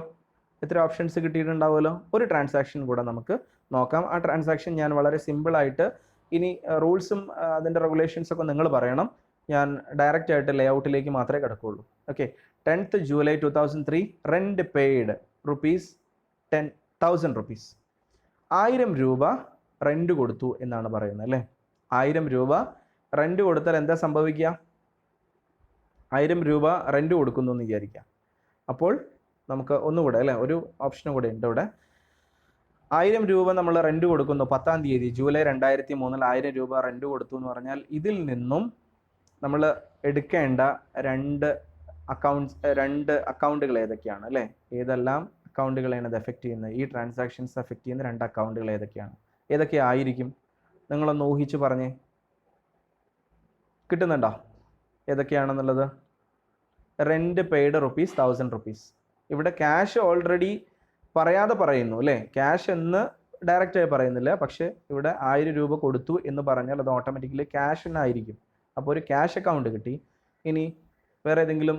എത്ര ഓപ്ഷൻസ് കിട്ടിയിട്ടുണ്ടാവുമല്ലോ. ഒരു ട്രാൻസാക്ഷൻ കൂടെ നമുക്ക് നോക്കാം. ആ ട്രാൻസാക്ഷൻ ഞാൻ വളരെ സിമ്പിളായിട്ട്, ഇനി റൂൾസും അതിൻ്റെ റെഗുലേഷൻസൊക്കെ നിങ്ങൾ പറയണം, ഞാൻ ഡയറക്റ്റ് ആയിട്ട് ലേ ഔട്ടിലേക്ക് മാത്രമേ കിടക്കുകയുള്ളൂ. Okay. 10th July 2003 rent paid ₹10,000. 1000 രൂപ റെൻറ്റ് കൊടുത്തു എന്നാണ് പറയുന്നത് അല്ലേ. 1000 രൂപ റെൻറ്റ് കൊടുത്താൽ എന്താ സംഭവിക്കുക? 1000 രൂപ റെൻറ്റ് കൊടുക്കുന്നു എന്ന് വിചാരിക്കാം. അപ്പോൾ നമുക്ക് ഒന്നുകൂടെ അല്ലേ, ഒരു ഓപ്ഷനും കൂടെ ഉണ്ട് ഇവിടെ. 1000 രൂപ നമ്മൾ റെൻറ്റ് കൊടുക്കുന്നു 10th July 2003 1000 രൂപ റെൻറ്റ് കൊടുത്തു എന്ന് പറഞ്ഞാൽ ഇതിൽ നിന്നും നമ്മൾ എടുക്കേണ്ട രണ്ട് അക്കൗണ്ടുകൾ ഏതൊക്കെയാണ് അല്ലേ? ഏതെല്ലാം അക്കൗണ്ടുകളാണ് ഇത് എഫക്റ്റ് ചെയ്യുന്നത്? ഈ ട്രാൻസാക്ഷൻസ് എഫക്റ്റ് ചെയ്യുന്ന 2 അക്കൗണ്ടുകൾ ഏതൊക്കെയാണ്? ഏതൊക്കെയായിരിക്കും? നിങ്ങളൊന്ന് ഊഹിച്ച് പറഞ്ഞേ. കിട്ടുന്നുണ്ടോ ഏതൊക്കെയാണെന്നുള്ളത്? Rent paid ₹1000. ഇവിടെ ക്യാഷ് ഓൾറെഡി പറയാതെ പറയുന്നു അല്ലേ. ക്യാഷ് എന്ന് ഡയറക്റ്റായി പറയുന്നില്ല. പക്ഷേ ഇവിടെ 1000 രൂപ കൊടുത്തു എന്ന് പറഞ്ഞാൽ അത് ഓട്ടോമാറ്റിക്കലി ക്യാഷിനായിരിക്കും. അപ്പോൾ ഒരു ക്യാഷ് അക്കൗണ്ട് കിട്ടി. ഇനി വേറെ ഏതെങ്കിലും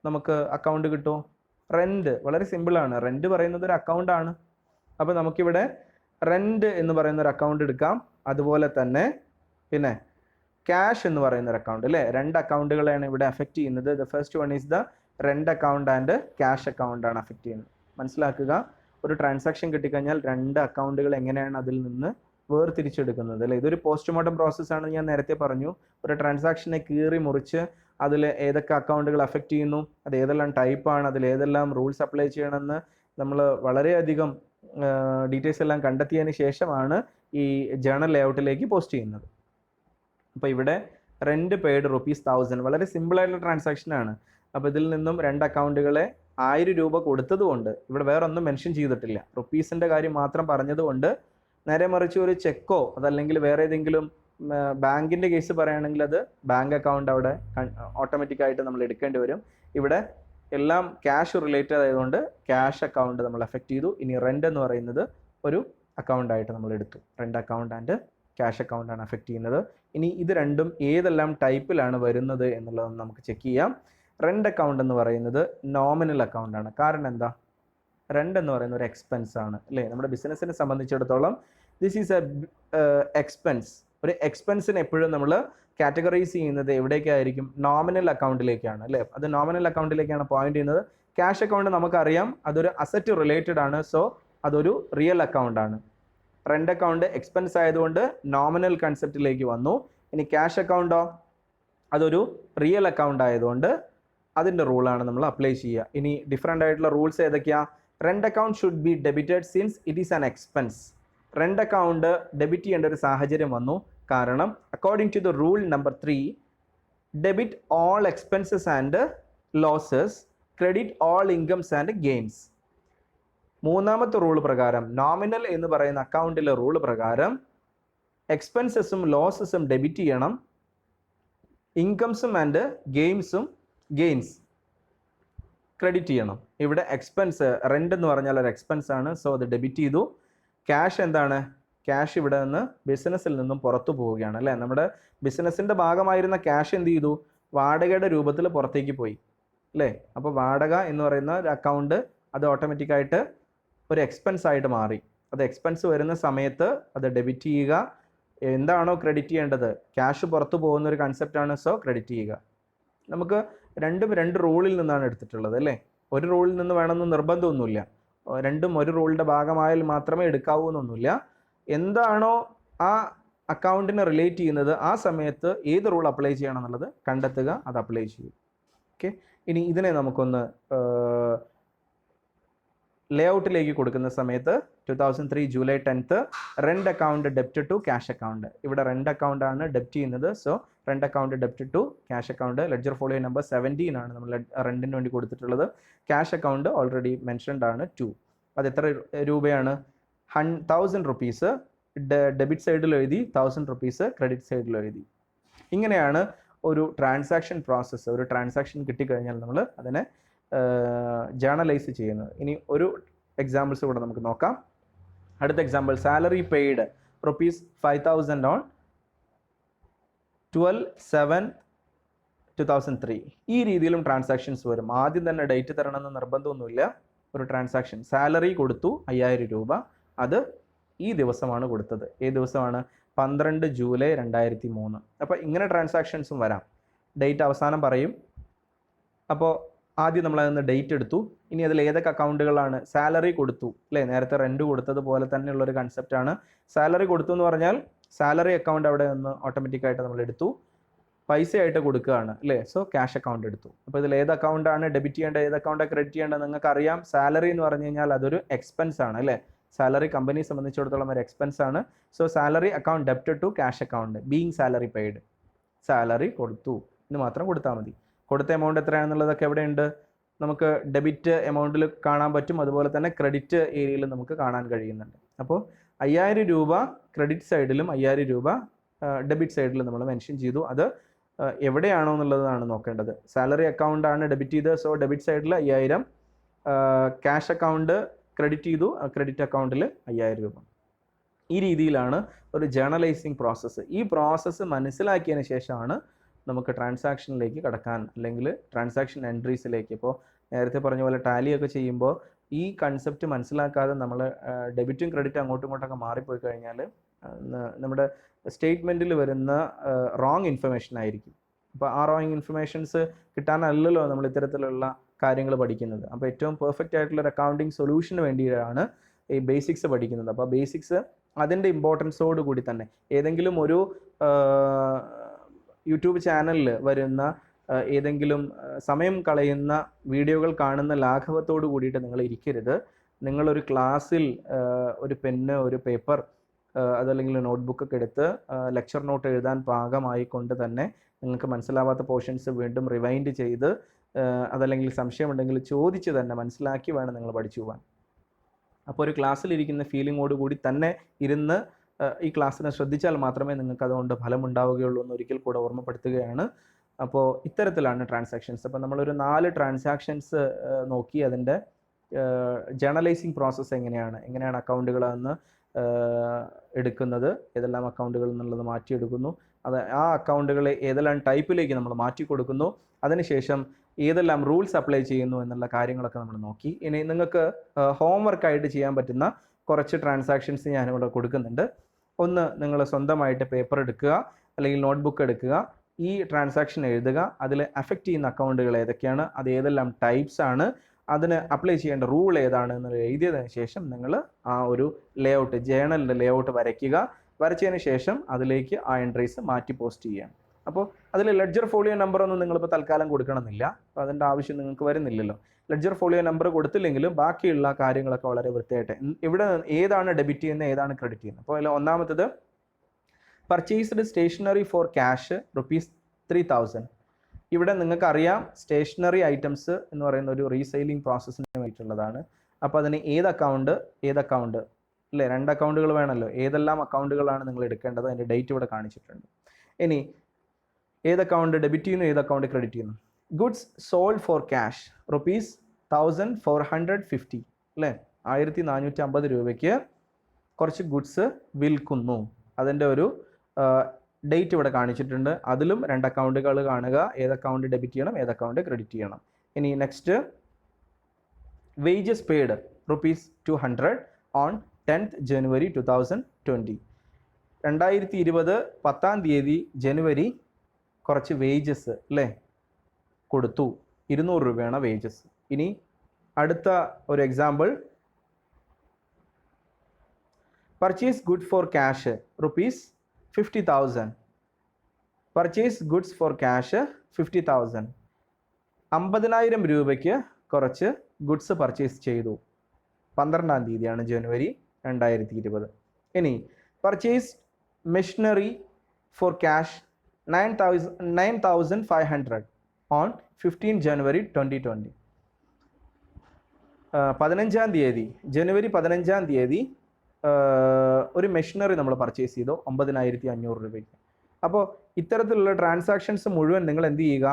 നമുക്ക് അക്കൗണ്ട് കിട്ടുമോ? റെൻറ്റ് വളരെ സിമ്പിളാണ്. റെൻറ്റ് പറയുന്നത് ഒരു അക്കൗണ്ടാണ്. അപ്പോൾ നമുക്കിവിടെ റെൻറ്റ് എന്ന് പറയുന്ന ഒരു അക്കൗണ്ട് എടുക്കാം. അതുപോലെ തന്നെ പിന്നെ ക്യാഷ് എന്ന് പറയുന്ന ഒരു അക്കൗണ്ട് അല്ലേ. 2 അക്കൗണ്ടുകളെയാണ് ഇവിടെ എഫക്റ്റ് ചെയ്യുന്നത്. The first one is the rent account and cash account ആണ് എഫക്റ്റ് ചെയ്യുന്നത്. മനസ്സിലാക്കുക. ഒരു ട്രാൻസാക്ഷൻ കിട്ടിക്കഴിഞ്ഞാൽ 2 അക്കൗണ്ടുകൾ എങ്ങനെയാണ് അതിൽ നിന്ന് വേർതിരിച്ചെടുക്കുന്നത് അല്ലേ. ഇതൊരു പോസ്റ്റ്മോർട്ടം പ്രോസസ്സാണ്. ഞാൻ നേരത്തെ പറഞ്ഞു, ഒരു ട്രാൻസാക്ഷനെ കീറി മുറിച്ച് അതിൽ ഏതൊക്കെ അക്കൗണ്ടുകൾ എഫക്റ്റ് ചെയ്യുന്നു, അത് ഏതെല്ലാം ടൈപ്പാണ്, അതിൽ ഏതെല്ലാം റൂൾസ് അപ്ലൈ ചെയ്യണമെന്ന് നമ്മൾ വളരെയധികം ഡീറ്റെയിൽസ് എല്ലാം കണ്ടെത്തിയതിന് ശേഷമാണ് ഈ ജേണൽ ലേഔട്ടിലേക്ക് പോസ്റ്റ് ചെയ്യുന്നത്. അപ്പോൾ ഇവിടെ റെൻറ്റ് പെയ്ഡ് ₹1000 വളരെ സിമ്പിളായിട്ടുള്ള ട്രാൻസാക്ഷനാണ്. അപ്പോൾ ഇതിൽ നിന്നും 2 അക്കൗണ്ടുകളെ 1000 രൂപ കൊടുത്തതുകൊണ്ട് ഇവിടെ വേറെ ഒന്നും മെൻഷൻ ചെയ്തിട്ടില്ല. റുപ്പീസിൻ്റെ കാര്യം മാത്രം പറഞ്ഞതുകൊണ്ട്, നേരെ മറിച്ച് ഒരു ചെക്കോ അതല്ലെങ്കിൽ വേറെ ഏതെങ്കിലും ബാങ്കിൻ്റെ കേസ് പറയുകയാണെങ്കിൽ അത് ബാങ്ക് അക്കൗണ്ട് അവിടെ ഓട്ടോമാറ്റിക്കായിട്ട് നമ്മൾ എടുക്കേണ്ടി വരും. ഇവിടെ എല്ലാം ക്യാഷ് റിലേറ്റഡ് ആയതുകൊണ്ട് ക്യാഷ് അക്കൗണ്ട് നമ്മൾ എഫക്റ്റ് ചെയ്തു. ഇനി റെൻ്റ് എന്ന് പറയുന്നത് ഒരു അക്കൗണ്ടായിട്ട് നമ്മൾ എടുത്തു. റെൻ്റ് അക്കൗണ്ട് ആൻഡ് ക്യാഷ് അക്കൗണ്ടാണ് എഫക്റ്റ് ചെയ്യുന്നത്. ഇനി ഇത് രണ്ടും ഏതെല്ലാം ടൈപ്പിലാണ് വരുന്നത് എന്നുള്ളത് നമുക്ക് ചെക്ക് ചെയ്യാം. റെൻ്റ് അക്കൗണ്ട് എന്ന് പറയുന്നത് നോമിനൽ അക്കൗണ്ടാണ്. കാരണം എന്താ? റെൻ്റ് എന്ന് പറയുന്ന ഒരു എക്സ്പെൻസ് ആണ് അല്ലേ. നമ്മുടെ ബിസിനസ്സിനെ സംബന്ധിച്ചിടത്തോളം ദിസ് ഈസ് എ എക്സ്പെൻസ്. ഒരു എക്സ്പെൻസിന് എപ്പോഴും നമ്മൾ കാറ്റഗറൈസ് ചെയ്യുന്നത് എവിടേക്കായിരിക്കും? നോമിനൽ അക്കൗണ്ടിലേക്കാണ് അല്ലേ. അത് നോമിനൽ അക്കൗണ്ടിലേക്കാണ് പോയിന്റ് ചെയ്യുന്നത്. ക്യാഷ് അക്കൗണ്ട് നമുക്കറിയാം, അതൊരു അസറ്റ് റിലേറ്റഡ് ആണ്. സോ അതൊരു റിയൽ അക്കൗണ്ട് ആണ്. റെൻ്റ് അക്കൗണ്ട് എക്സ്പെൻസ് ആയതുകൊണ്ട് നോമിനൽ കൺസെപ്റ്റിലേക്ക് വന്നു. ഇനി ക്യാഷ് അക്കൗണ്ടോ, അതൊരു റിയൽ അക്കൗണ്ട് ആയതുകൊണ്ട് അതിൻ്റെ റൂളാണ് നമ്മൾ അപ്ലൈ ചെയ്യുക. ഇനി ഡിഫറെൻ്റ് ആയിട്ടുള്ള റൂൾസ് ഏതൊക്കെയാണ്? Rent account should be debited since it is an expense. Rent account debit ചെയ്യേണ്ട ഒരു സാഹചര്യം വന്നു. കാരണം according to the rule number 3, debit all expenses and losses, credit all incomes and gains. മൂന്നാമത്തെ റൂൾ പ്രകാരം, നോമിനൽ എന്ന് പറയുന്ന അക്കൗണ്ടിലെ റൂൾ പ്രകാരം എക്സ്പെൻസസും ലോസസും ഡെബിറ്റ് ചെയ്യണം, ഇൻകംസും ആൻഡ് ഗെയിൻസ് ക്രെഡിറ്റ് ചെയ്യണം. ഇവിടെ എക്സ്പെൻസ്, റെൻ്റ് എന്ന് പറഞ്ഞാൽ ഒരു എക്സ്പെൻസ് ആണ്. സോ അത് ഡെബിറ്റ് ചെയ്തു. ക്യാഷ് എന്താണ്? ക്യാഷ് ഇവിടെ നിന്ന് ബിസിനസ്സിൽ നിന്നും പുറത്തു പോവുകയാണ് അല്ലേ. നമ്മുടെ ബിസിനസ്സിൻ്റെ ഭാഗമായിരുന്ന ക്യാഷ് എന്ത് ചെയ്തു? വാടകയുടെ രൂപത്തിൽ പുറത്തേക്ക് പോയി അല്ലേ. അപ്പോൾ വാടക എന്ന് പറയുന്ന ഒരു അക്കൗണ്ട് അത് ഓട്ടോമാറ്റിക്കായിട്ട് ഒരു എക്സ്പെൻസ് ആയിട്ട് മാറി. അത് എക്സ്പെൻസ് വരുന്ന സമയത്ത് അത് ഡെബിറ്റ് ചെയ്യുക. എന്താണോ ക്രെഡിറ്റ് ചെയ്യേണ്ടത്, ക്യാഷ് പുറത്തു പോകുന്ന ഒരു കൺസെപ്റ്റാണ്. സോ ക്രെഡിറ്റ് ചെയ്യുക. നമുക്ക് രണ്ടും രണ്ട് റോളിൽ നിന്നാണ് എടുത്തിട്ടുള്ളത് അല്ലേ. ഒരു റോളിൽ നിന്ന് വേണമെന്ന് നിർബന്ധമൊന്നുമില്ല. രണ്ടും ഒരു റോളിൻ്റെ ഭാഗമായാൽ മാത്രമേ എടുക്കാവൂ എന്നൊന്നുമില്ല. എന്താണോ ആ അക്കൗണ്ടിനെ റിലേറ്റ് ചെയ്യുന്നത് ആ സമയത്ത് ഏത് റൂൾ അപ്ലൈ ചെയ്യണം എന്നുള്ളത് കണ്ടെത്തുക, അത് അപ്ലൈ ചെയ്യും. ഓക്കെ, ഇനി ഇതിനെ നമുക്കൊന്ന് ലേ ഔട്ടിലേക്ക് കൊടുക്കുന്ന സമയത്ത് 2003 ജൂലൈ 10 റെന്റ് അക്കൗണ്ട് ഡെപ്റ്റ് ടു ക്യാഷ് അക്കൗണ്ട്. ഇവിടെ റെന്റ് അക്കൗണ്ട് ആണ് ഡെപ്റ്റ് ചെയ്യുന്നത്. സോ റെന്റ് അക്കൗണ്ട് ഡെപ്റ്റ് to cash account. Ledger folio number 17 ആണ് നമ്മൾ റെന്റിന് വേണ്ടി കൊടുത്തിട്ടുള്ളത്. ക്യാഷ് അക്കൗണ്ട് ഓൾറെഡി മെൻഷൻഡ് ആണ് 2. അത് എത്ര രൂപയാണ്? 1000 റുപ്പീസ് ഡെബിറ്റ് സൈഡിൽ എഴുതി, 1000 റുപ്പീസ് ക്രെഡിറ്റ് സൈഡിൽ എഴുതി. ഇങ്ങനെയാണ് ഒരു ട്രാൻസാക്ഷൻ പ്രോസസ്സ്. ഒരു ട്രാൻസാക്ഷൻ കിട്ടിക്കഴിഞ്ഞാൽ നമ്മൾ അതിനെ ജേർണലൈസ് ചെയ്യുന്നത്. ഇനി ഒരു എക്സാമ്പിൾസ് കൂടെ നമുക്ക് നോക്കാം. അടുത്ത എക്സാമ്പിൾ, സാലറി പെയ്ഡ് ₹5,000 ഓൺ 12/7/2003. ഈ രീതിയിലും ട്രാൻസാക്ഷൻസ് വരും. ആദ്യം തന്നെ ഡേറ്റ് തരണമെന്ന് നിർബന്ധമൊന്നുമില്ല. ഒരു ട്രാൻസാക്ഷൻ സാലറി കൊടുത്തു 5000 രൂപ, അത് ഈ ദിവസമാണ് കൊടുത്തത്. ഏത് ദിവസമാണ്? 12 ജൂലൈ 2003. അപ്പോൾ ഇങ്ങനെ ട്രാൻസാക്ഷൻസും വരാം. ഡേറ്റ് അവസാനം പറയും. അപ്പോൾ ആദ്യം നമ്മൾ അതിൽ നിന്ന് ഡേറ്റ് എടുത്തു. ഇനി അതിൽ ഏതൊക്കെ അക്കൗണ്ടുകളാണ്? സാലറി കൊടുത്തു അല്ലേ, നേരത്തെ റെന്റ് കൊടുത്തതുപോലെ തന്നെയുള്ളൊരു കൺസെപ്റ്റാണ്. സാലറി കൊടുത്തു എന്ന് പറഞ്ഞാൽ സാലറി അക്കൗണ്ട് അവിടെ നിന്ന് ഓട്ടോമാറ്റിക്കായിട്ട് നമ്മൾ എടുത്തു, പൈസയായിട്ട് കൊടുക്കുകയാണ് അല്ലേ. സോ ക്യാഷ് അക്കൗണ്ട് എടുത്തു. അപ്പോൾ ഇതിൽ ഏത് അക്കൗണ്ടാണ് ഡെബിറ്റ് ചെയ്യേണ്ടത്, ഏത് അക്കൗണ്ടാണ് ക്രെഡിറ്റ് ചെയ്യേണ്ടത് നിങ്ങൾക്ക് അറിയാം. സാലറി എന്ന് പറഞ്ഞു കഴിഞ്ഞാൽ അതൊരു എക്സ്പെൻസ് ആണ് അല്ലേ. സാലറി കമ്പനിയെ സംബന്ധിച്ചിടത്തോളം ഒരു എക്സ്പെൻസ് ആണ്. സോ സാലറി അക്കൗണ്ട് ഡെപ്റ്റ് to cash account being salary paid. Salary കൊടുത്തു എന്ന് മാത്രം കൊടുത്താൽ മതി. കൊടുത്ത എമൗണ്ട് എത്രയാണെന്നുള്ളതൊക്കെ എവിടെയുണ്ട്? നമുക്ക് ഡെബിറ്റ് എമൗണ്ടിൽ കാണാൻ പറ്റും, അതുപോലെ തന്നെ ക്രെഡിറ്റ് ഏരിയയിൽ നമുക്ക് കാണാൻ കഴിയുന്നുണ്ട്. അപ്പോൾ 5000 രൂപ ക്രെഡിറ്റ് സൈഡിലും 5000 രൂപ ഡെബിറ്റ് സൈഡിലും നമ്മൾ മെൻഷൻ ചെയ്തു. അത് എവിടെയാണോ എന്നുള്ളതാണ് നോക്കേണ്ടത്. സാലറി അക്കൗണ്ട് ആണ് ഡെബിറ്റ് ചെയ്ത്, സോ ഡെബിറ്റ് സൈഡിൽ 5000, ക്യാഷ് അക്കൗണ്ട് ക്രെഡിറ്റ് ചെയ്തു, ക്രെഡിറ്റ് അക്കൗണ്ടിൽ 5000 രൂപ. ഈ രീതിയിലാണ് ഒരു ജേർണലൈസിങ് പ്രോസസ്സ്. ഈ പ്രോസസ്സ് മനസ്സിലാക്കിയതിന് ശേഷമാണ് നമുക്ക് ട്രാൻസാക്ഷനിലേക്ക് കടക്കാൻ, അല്ലെങ്കിൽ ട്രാൻസാക്ഷൻ എൻട്രീസിലേക്ക്. ഇപ്പോൾ നേരത്തെ പറഞ്ഞ പോലെ ടാലിയൊക്കെ ചെയ്യുമ്പോൾ ഈ കൺസെപ്റ്റ് മനസ്സിലാക്കാതെ നമ്മൾ ഡെബിറ്റും ക്രെഡിറ്റും അങ്ങോട്ടും ഇങ്ങോട്ടൊക്കെ മാറിപ്പോയി കഴിഞ്ഞാൽ നമ്മുടെ സ്റ്റേറ്റ്മെൻറ്റിൽ വരുന്ന റോങ് ഇൻഫർമേഷൻ ആയിരിക്കും. അപ്പോൾ ആ റോങ് ഇൻഫർമേഷൻസ് കിട്ടാനല്ലല്ലോ നമ്മൾ ഇത്തരത്തിലുള്ള കാര്യങ്ങൾ പഠിക്കുന്നത്. അപ്പോൾ ഏറ്റവും പെർഫെക്റ്റ് ആയിട്ടുള്ളൊരു അക്കൗണ്ടിങ് സൊല്യൂഷന് വേണ്ടിയാണ് ഈ ബേസിക്സ് പഠിക്കുന്നത്. അപ്പോൾ ബേസിക്സ് അതിൻ്റെ ഇമ്പോർട്ടൻസോട് കൂടി തന്നെ ഏതെങ്കിലും ഒരു യൂട്യൂബ് ചാനലിൽ വരുന്ന ഏതെങ്കിലും സമയം കളയുന്ന വീഡിയോകൾ കാണുന്ന ലാഘവത്തോട് കൂടിയിട്ട് നിങ്ങൾ ഇരിക്കരുത്. നിങ്ങളൊരു ക്ലാസ്സിൽ ഒരു പെന്ന്, ഒരു പേപ്പർ, അതല്ലെങ്കിൽ നോട്ട്ബുക്കൊക്കെ എടുത്ത് ലെക്ചർ നോട്ട് എഴുതാൻ പാകമായിക്കൊണ്ട് തന്നെ നിങ്ങൾക്ക് മനസ്സിലാവാത്ത പോർഷൻസ് വീണ്ടും റിവൈൻഡ് ചെയ്ത്, അതല്ലെങ്കിൽ സംശയമുണ്ടെങ്കിൽ ചോദിച്ച് തന്നെ മനസ്സിലാക്കി വേണം നിങ്ങൾ പഠിച്ചു പോകാൻ. അപ്പോൾ ഒരു ക്ലാസ്സിലിരിക്കുന്ന ഫീലിങ്ങോട് കൂടി തന്നെ ഇരുന്ന് ഈ ക്ലാസ്സിനെ ശ്രദ്ധിച്ചാൽ മാത്രമേ നിങ്ങൾക്ക് അതുകൊണ്ട് ഫലമുണ്ടാവുകയുള്ളൂ എന്ന് ഒരിക്കൽ കൂടെ ഓർമ്മപ്പെടുത്തുകയാണ്. അപ്പോൾ ഇത്തരത്തിലാണ് ട്രാൻസാക്ഷൻസ്. അപ്പോൾ നമ്മളൊരു 4 ട്രാൻസാക്ഷൻസ് നോക്കി അതിൻ്റെ ജേർണലൈസിങ് പ്രോസസ്സ് എങ്ങനെയാണ് അക്കൗണ്ടുകളെന്ന് എടുക്കുന്നത്, ഏതെല്ലാം അക്കൗണ്ടുകൾ എന്നുള്ളത് മാറ്റിയെടുക്കുന്നു, അത് ആ അക്കൗണ്ടുകളെ ഏതെല്ലാം ടൈപ്പിലേക്ക് നമ്മൾ മാറ്റി കൊടുക്കുന്നു, അതിനുശേഷം ഏതെല്ലാം റൂൾസ് അപ്ലൈ ചെയ്യുന്നു എന്നുള്ള കാര്യങ്ങളൊക്കെ നമ്മൾ നോക്കി. ഇനി നിങ്ങൾക്ക് ഹോംവർക്കായിട്ട് ചെയ്യാൻ പറ്റുന്ന കുറച്ച് ട്രാൻസാക്ഷൻസ് ഞാനിവിടെ കൊടുക്കുന്നുണ്ട്. ഒന്ന്, നിങ്ങൾ സ്വന്തമായിട്ട് പേപ്പർ എടുക്കുക അല്ലെങ്കിൽ നോട്ട്ബുക്ക് എടുക്കുക, ഈ ട്രാൻസാക്ഷൻ എഴുതുക, അതിൽ അഫക്റ്റ് ചെയ്യുന്ന അക്കൗണ്ടുകൾ ഏതൊക്കെയാണ്, അത് ഏതെല്ലാം ടൈപ്സ് ആണ്, അതിന് അപ്ലൈ ചെയ്യേണ്ട റൂൾ ഏതാണ് എന്ന് എഴുതിയതിന് ശേഷം നിങ്ങൾ ആ ഒരു ലേഔട്ട്, ജേണലിൻ്റെ ലേഔട്ട് വരയ്ക്കുക. വരച്ചതിന് ശേഷം അതിലേക്ക് ആ എൻട്രീസ് മാറ്റി പോസ്റ്റ് ചെയ്യുക. അപ്പോൾ അതിൽ ലെഡ്ജർ ഫോളിയോ നമ്പർ ഒന്നും നിങ്ങളിപ്പോൾ തൽക്കാലം കൊടുക്കണമെന്നില്ല, അപ്പോൾ അതിൻ്റെ ആവശ്യം നിങ്ങൾക്ക് വരുന്നില്ലല്ലോ. ലെഡ്ജർ ഫോളിയോ നമ്പർ കൊടുത്തില്ലെങ്കിലും ബാക്കിയുള്ള കാര്യങ്ങളൊക്കെ വളരെ വൃത്തിയായിട്ട് ഇവിടെ ഏതാണ് ഡെബിറ്റ് ചെയ്യുന്നത്, ഏതാണ് ക്രെഡിറ്റ് ചെയ്യുന്നത്. അപ്പോൾ അതിൽ ഒന്നാമത്തത് പർച്ചേസ്ഡ് സ്റ്റേഷനറി ഫോർ ക്യാഷ് ₹3000. ഇവിടെ നിങ്ങൾക്കറിയാം സ്റ്റേഷനറി ഐറ്റംസ് എന്ന് പറയുന്ന ഒരു റീസെയിലിംഗ് പ്രോസസ്സിന് വേണ്ടിയിട്ടുള്ളതാണ്. അപ്പോൾ അതിന് ഏത് അക്കൗണ്ട് അല്ലേ, 2 അക്കൗണ്ടുകൾ വേണമല്ലോ. ഏതെല്ലാം അക്കൗണ്ടുകളാണ് നിങ്ങൾ എടുക്കേണ്ടത്, അതിൻ്റെ ഡേറ്റ് ഇവിടെ കാണിച്ചിട്ടുണ്ട്. ഇനി ഏത് അക്കൗണ്ട് ഡെബിറ്റ് ചെയ്യുന്നു, ഏത് അക്കൗണ്ട് ക്രെഡിറ്റ് ചെയ്യുന്നു. ഗുഡ്സ് സോൾഡ് ഫോർ ക്യാഷ് ₹1450 അല്ലേ, 1450 രൂപയ്ക്ക് കുറച്ച് ഗുഡ്സ് വിൽക്കുന്നു. അതിൻ്റെ ഒരു ഡേറ്റ് ഇവിടെ കാണിച്ചിട്ടുണ്ട്. അതിലും 2 അക്കൗണ്ടുകൾ കാണുക, ഏത് അക്കൗണ്ട് ഡെബിറ്റ് ചെയ്യണം, ഏത് അക്കൗണ്ട് ക്രെഡിറ്റ് ചെയ്യണം. ഇനി next, wages paid ₹200 on 10th January 2020. 2020 10th തീയതി ജനുവരി കുറച്ച് വേജസ് അല്ലേ, കൊടുത്തു. 200 രൂപയാണ് വേജസ്. ഇനി അടുത്ത ഒരു example, purchase good for cash ₹50,000. Purchase goods for cash 50,000. 50,000 രൂപയ്ക്ക് കുറച്ച് ഗുഡ്സ് പർച്ചേസ് ചെയ്തു. 12-ാം തീയതിയാണ് ജനുവരി 2020. ഇനി purchase machinery for cash 9,500 on 15 January 2020. 15-ാം തീയതി ജനുവരി 15-ാം തീയതി ഒരു മെഷീനറി നമ്മൾ പർച്ചേസ് ചെയ്തു 9,500 രൂപയ്ക്ക്. അപ്പോൾ ഇത്തരത്തിലുള്ള ട്രാൻസാക്ഷൻസ് മുഴുവൻ നിങ്ങൾ എന്ത് ചെയ്യുക,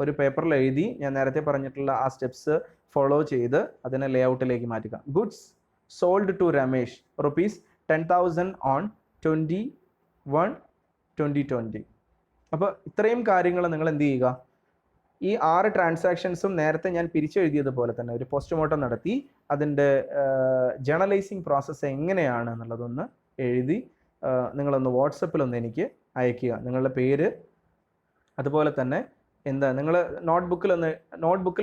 ഒരു പേപ്പറിൽ എഴുതി ഞാൻ നേരത്തെ പറഞ്ഞിട്ടുള്ള ആ സ്റ്റെപ്സ് ഫോളോ ചെയ്ത് അതിനെ ലേ ഔട്ടിലേക്ക് മാറ്റുക. Goods sold to Ramesh ₹10,000 on 21/2020. അപ്പോൾ ഇത്രയും കാര്യങ്ങൾ നിങ്ങൾ എന്ത് ചെയ്യുക, ഈ 6 ട്രാൻസാക്ഷൻസും നേരത്തെ ഞാൻ പിരിച്ചെഴുതിയതുപോലെ തന്നെ ഒരു പോസ്റ്റ്മോർട്ടം നടത്തി അതിൻ്റെ ജേർണലൈസിങ് പ്രോസസ്സ് എങ്ങനെയാണ് എന്നുള്ളതൊന്ന് എഴുതി നിങ്ങളൊന്ന് വാട്സപ്പിലൊന്ന് എനിക്ക് അയയ്ക്കുക. നിങ്ങളുടെ പേര്, അതുപോലെ തന്നെ നിങ്ങൾ നോട്ട്ബുക്കിൽ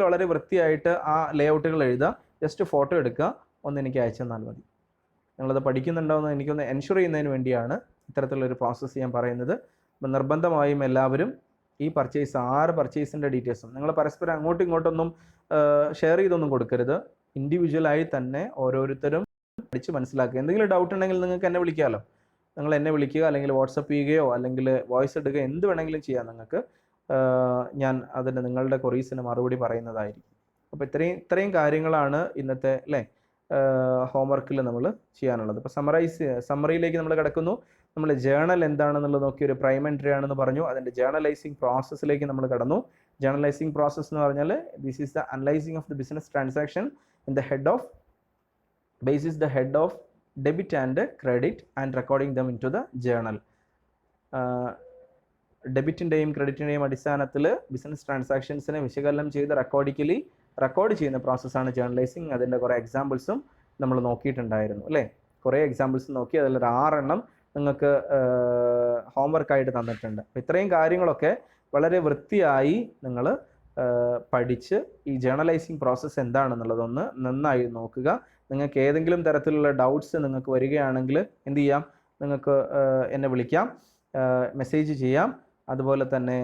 വളരെ വൃത്തിയായിട്ട് ആ ലേ ഔട്ടുകൾ എഴുതുക. ജസ്റ്റ് ഫോട്ടോ എടുക്കുക, ഒന്ന് എനിക്ക് അയച്ചു തന്നാൽ മതി. നിങ്ങളത് പഠിക്കുന്നുണ്ടോയെന്ന് എനിക്കൊന്ന് എൻഷുർ ചെയ്യുന്നതിന് വേണ്ടിയാണ് ഇത്തരത്തിലുള്ളൊരു പ്രോസസ്സ് ഞാൻ പറയുന്നത്. അപ്പം നിർബന്ധമായും എല്ലാവരും ഈ 6 പർച്ചേസിൻ്റെ ഡീറ്റെയിൽസും നിങ്ങൾ പരസ്പരം അങ്ങോട്ടും ഇങ്ങോട്ടൊന്നും ഷെയർ ചെയ്തൊന്നും കൊടുക്കരുത്. ഇൻഡിവിജ്വലായി തന്നെ ഓരോരുത്തരും പഠിച്ച് മനസ്സിലാക്കുക. എന്തെങ്കിലും ഡൗട്ട് ഉണ്ടെങ്കിൽ നിങ്ങൾക്ക് എന്നെ വിളിക്കാമല്ലോ. നിങ്ങൾ എന്നെ വിളിക്കുക, അല്ലെങ്കിൽ വാട്സപ്പ് ചെയ്യുകയോ അല്ലെങ്കിൽ വോയിസ് ഇടുകയോ എന്ത് വേണമെങ്കിലും ചെയ്യാം നിങ്ങൾക്ക്. ഞാൻ അതിന് നിങ്ങളുടെ ക്വറീസിന് മറുപടി പറയുന്നതായിരിക്കും. അപ്പോൾ ഇത്രയും കാര്യങ്ങളാണ് ഇന്നത്തെ ഹോംവർക്കിൽ നമ്മൾ ചെയ്യാനുള്ളത്. ഇപ്പോൾ സമ്മറിയിലേക്ക് നമ്മൾ കിടക്കുന്നു. നമ്മൾ ജേണൽ എന്താണെന്നുള്ളത് നോക്കി ഒരു പ്രൈം എൻട്രി ആണെന്ന് പറഞ്ഞു. അതിൻ്റെ ജേർണലൈസിങ് പ്രോസസ്സിലേക്ക് നമ്മൾ കടന്നു. ജേർണലൈസിങ് പ്രോസസ്സ് എന്ന് പറഞ്ഞാൽ this is the analysing of the business transaction in the head of debit and credit and recording them in to the journal. ഡെബിറ്റിൻ്റെയും ക്രെഡിറ്റിൻ്റെയും അടിസ്ഥാനത്തിൽ ബിസിനസ് ട്രാൻസാക്ഷൻസിനെ വിശകലനം ചെയ്ത് റെക്കോർഡ് ചെയ്യുന്ന പ്രോസസ്സാണ് ജേർണലൈസിങ്. അതിൻ്റെ കുറേ എക്സാമ്പിൾസും നമ്മൾ നോക്കിയിട്ടുണ്ടായിരുന്നു അല്ലേ. കുറേ എക്സാമ്പിൾസ് നോക്കി, അതിലൊരു 6 എണ്ണം നിങ്ങൾക്ക് ഹോംവർക്കായിട്ട് തന്നിട്ടുണ്ട്. അപ്പോൾ ഇത്രയും കാര്യങ്ങളൊക്കെ വളരെ വൃത്തിയായി നിങ്ങൾ പഠിച്ച് ഈ ജേർണലൈസിങ് പ്രോസസ്സ് എന്താണെന്നുള്ളതൊന്ന് നന്നായി നോക്കുക. നിങ്ങൾക്ക് ഏതെങ്കിലും തരത്തിലുള്ള ഡൗട്ട്സ് നിങ്ങൾക്ക് വരികയാണെങ്കിൽ എന്ത് ചെയ്യാം, നിങ്ങൾക്ക് എന്നെ വിളിക്കാം, മെസ്സേജ് ചെയ്യാം. അതുപോലെ തന്നെ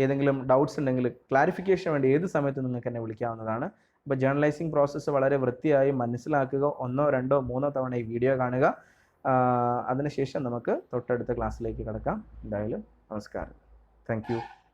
ഏതെങ്കിലും ഡൗട്ട്സ് ഉണ്ടെങ്കിൽ ക്ലാരിഫിക്കേഷന് വേണ്ടി ഏത് സമയത്ത് നിങ്ങൾക്ക് എന്നെ വിളിക്കാവുന്നതാണ്. അപ്പോൾ ജേർണലൈസിങ് പ്രോസസ്സ് വളരെ വൃത്തിയായി മനസ്സിലാക്കുക. 1, 2, 3 തവണ ഈ വീഡിയോ കാണുക. അതിനുശേഷം നമുക്ക് തൊട്ടടുത്ത ക്ലാസ്സിലേക്ക് കിടക്കാം. എന്തായാലും നമസ്കാരം. Thank you.